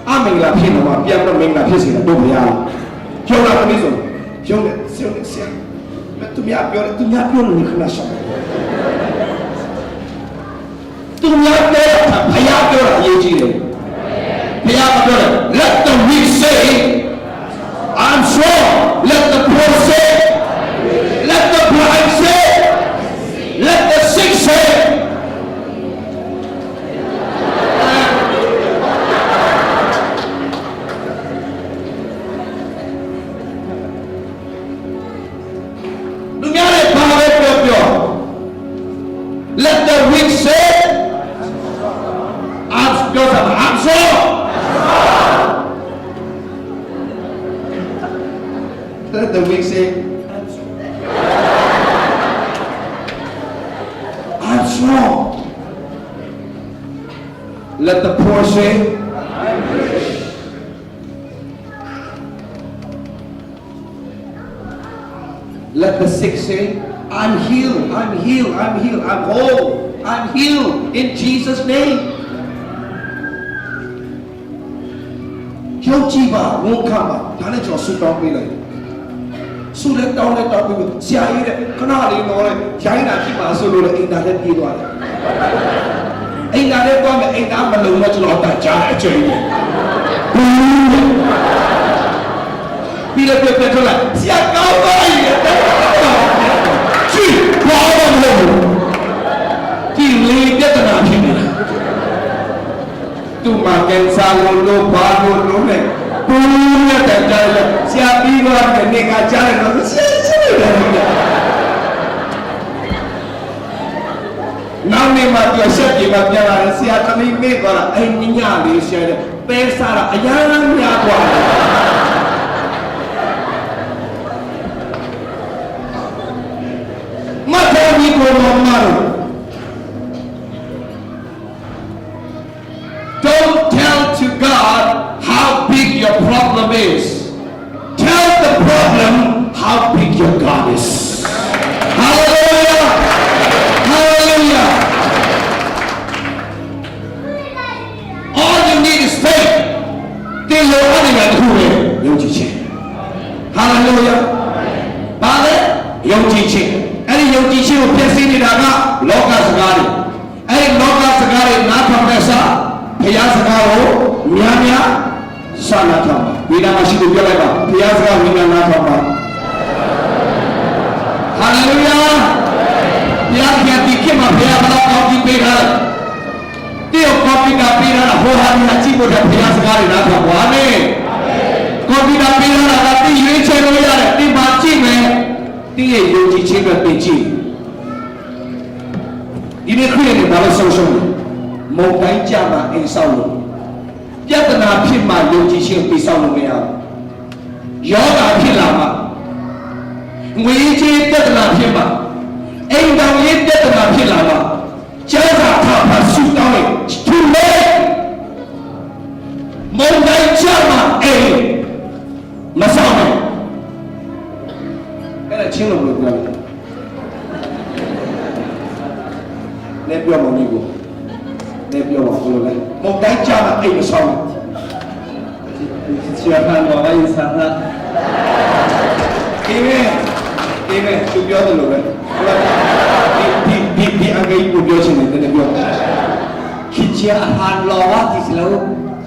အမင်္ဂလာဖြစ်တော့မှပြန်တော့မင်္ဂလာဖြစ်စီတာတော့မရဘူးယုံလာတမီးဆိုယုံတယ်ဆရာသူများပြောတယ်သူများပြောလို့ခဏရှောင်သူများပြောတာဘုရားပြောတာအရေးကြီးတယ်ဘုရားကပြောတယ် let the weak say I'm strong let the poor say let the blind say let the sick say လူများလည်းဘာပဲပြော let the weak say I'm strong. Let the weak say, I'm strong. Let the poor say, I'm rich. Let the sick say, I'm healed, I'm healed, I'm healed, I'm whole, I'm healed in Jesus' name. ယောက်ျီးပါဝန်ခံပါဒါနဲ့ကျွန်တော်ဆူတောင်းပေးလိုက်ဆူလက်တောင်းလက်တောင်းပြီးဆရာကြီးတဲ့ခဏလေးတော့လေရိုင်းတာဖြစ်ပါဆိုလို့လည်းအိမ်သားလည်းပြေးသွားတယ်အိမ်သားလည်းသွားမယ်အိမ်သားမလုံတော့ကျွန်တော်တတ်ကြားတဲ့အချိန်ကြီးပြီးလည်းပြထွက်လာဆရာကောင်းပါရဲ့ကြည့်ဘာမှမလုပ်ဘူးကြည့်လေးပြဿနာဖြစ်နေတာသူမှာကင်ဆာလို့ဘာလို့လဲဘူးနဲ့တက်ကြတယ်ဆရာပြီးတော့နေကကြားတယ်တော့ဆရာတယ်နောက်နေ့မှသူဆက်ပြေမှပြန်လာတယ်ဆရာသမီးမေ့သွားတာအိမ်ညလေးဆရာတယ်ပဲစားတာအရန်များกว่าမတ်တော်ကြီးကိုမမလို့Don't tell to God how big your problem is. Tell the problem how big your God is. Hallelujah! Hallelujah! All you need is faith. They know what they are doing. Hallelujah! Father, young teaching. Any young teaching will be seen in our local sagari. Any local sagari not from the side. ဘုရားစကားကိုများများစာနာထောင်ပါဝိဒါမရှိသူပြောလိုက်ပါဘုရားစကားဝိညာဉ်နာထောင်ပါဟာလေလုယာဘုရားကဒီခေတ်မှာဘုရားဘာလို့ကောင်းကြီးပေးတာလဲတယောက်ကောပီတာပေးတာဟောဟာဒီအကြည့်ဖို့တဲ့ဘုရားစကားတွေနာထောင်ပါအာမင်ကောပီတာပေးတာကတိရွေးချယ်လို့ရတယ်ဒီမှာကြည့်မယ်တိရဲ့ယုံကြည်ခြင်းပဲပြင်ကြည့်ဒီနေ့ခရစ်ယာန်ဘာလို့ဆုံးရှုံးလဲမုန်တိုင်းကြမှာအိမ်ဆောက်လို့ပြဿနာဖြစ်မှယုံကြည်ခြင်းပေးဆောက်လို့မရဘူးယောဂဖြစ်လာမှငွေကြေးပြဿနာဖြစ်မှအိမ်တော်ရေးပြဿနာဖြစ်လာမှကျမ်းစာဖတ်ဖတ်ဆုတောင်းရင်သူလေမုန်တိုင်းကြမှာအိမ်မဆောက်နဲ့အဲ့ဒါချင်းလို့ပြောတယ်လည်းပြောမှမဟုတ်နေပြောပါဘူးလေမုန်တိုင်းကြမှာအိမ်မဆောက်ဘူးဆရာကဘာဝိုင်းစားတာဒီမဲ့သူပြောတယ်လို့ပဲဒီအငယ်ကိုပြောချင်တယ်ပြောခိချာအဟန်လောဝတိစလော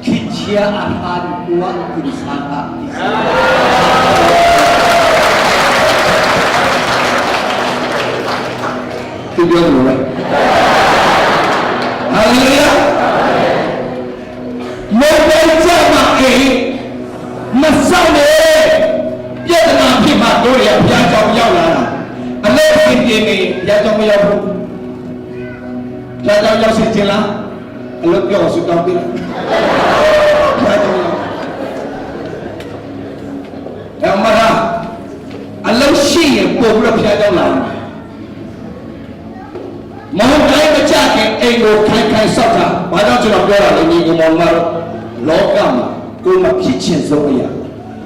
ခိချာအဟန်ဝတ်တိစားတာသူပြောတယ်လို့ပဲHallelujah. Mobile jama masale yadna phi ma do ya bya chong yaw la da ale phin tin ni bya chong ma yaw bu bya chong yaw sin chin la အလုပ်ပြောဆူတောင်းပေးလိုက်ဒါမှမဟုတ်အလုပ်ရှိရင်ပို့ပြီးတော့ဖျားကြောင်းလာတယ်မဟုတ်တိုင်းမကြခင်အိမ်ကိုခိုင်ခိုင်ဆောက်တာဘာကြောင့်ကျွန်တော်ပြောတာလဲညီကောင်မောင်မတို့လောကမှာကိုမဖြစ်ချင်ဆုံးအရာ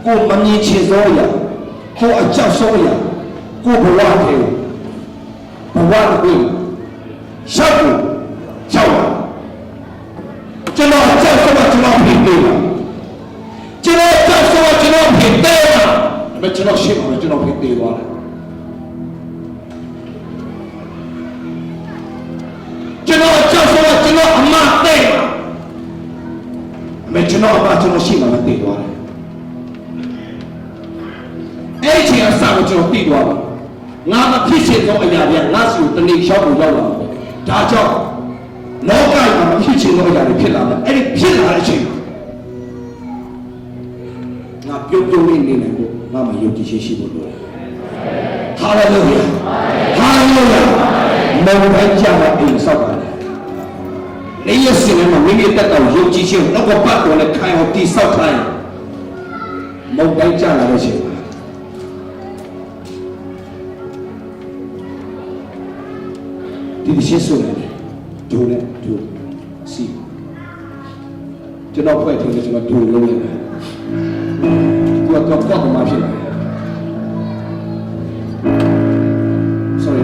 ကိုမမြင်ချင်ဆုံးအရာကိုအကြောက်ဆုံးအရာကိုဘဝထဲဘဝကိုရှောက်ကိုရှောက်တာကျွန်တော်အကြောက်ဆုံးကကျွန်တော်ဖြစ်တယ်ကျွန်တော်အကြောက်ဆုံးကကျွန်တော်ဖြစ်တယ်ဒါပေမဲ့ကျွန်တော်ရှင်းမှာကျွန်တော်ဖြစ်တယ်သွားတယ်ကျွန်တော်အကြောက်ဆုံးကကျွန်တော်အမတဲ့အမေကျွန်တော်အမကျွန်တော်ရှင်းမှာတည်သွားတယ်အဲ့ဒီအစားကိုကျွန်တော်တည်သွားတယ်ငါမဖြစ်စေသောအရာတွေကငါစီကိုတနေ့ရောက်ကိုရောက်လာတယ်ဒါကြောင့်လောကမှာမဖြစ်ချင်သောအရာတွေဖြစ်လာတယ်အဲ့ဒီဖြစ်လာတဲ့အချိန်ငါပြုံးပြုံးလေးနေနိုင်ဖို့ငါမယုံကြည်ခြင်းရှိဖို့လိုတယ်ဟာလေလုယာဟာလေလုယာမောင်တိုင်းကြမှာအိမ်ဆောက်ပါတယ်နေရစင်မှာမိမိတက်တော့ယုံကြည်ခြင်းတော့ပတ်တော်နဲ့ခိုင်အောင်တိဆောက်ထားရင်မောင်တိုင်းကြလာတဲ့အချိန်ဒီရှင်းဆိုတယ်ဒူနဲ့ဒူစီကျွန်တော်ဖွဲ့ထင်တယ်ကျွန်တော်ဒူလုံးနေတယ်သူကတော့မှဖြစ်တယ် sorry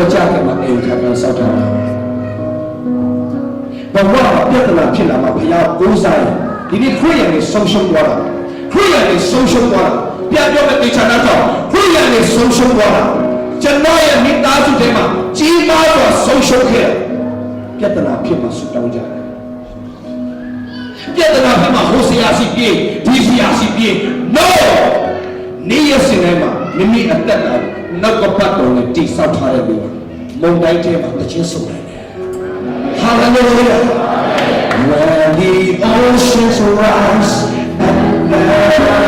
မကြခင်မှာအိမ်ခံဆောက်ထားတာဘဝပြဿနာဖြစ်လာမှာဘုရားကိုးစားရင်ဒီနေ့ခရစ်ယာန်တွေဆုံးရှုံးသွားတာခရစ်ယာန်တွေဆုံးရှုံးသွားတာပြန်ပြောတဲ့တေချာနာတော့ခရစ်ယာန်တွေဆုံးရှုံးသွားတာကျွန်တော်ရဲ့မိသားစုထဲမှာကြီးမားစွာဆုံးရှုံးခဲ့ပြဿနာဖြစ်မှာဆူတောင်းကြတယ်ပြဿနာဖြစ်မှာဟိုဆရာစီပြေးဒီဆရာစီပြေး no နေရစင်ထဲမှာမိမိအသက်တာနောက်ကပတ်တော်နဲ့တိဆောက်ထားတဲ့လူမုန်တိုင်းထဲမှာတခြင်းဆုံးတယ် Hallelujah when the oceans rise and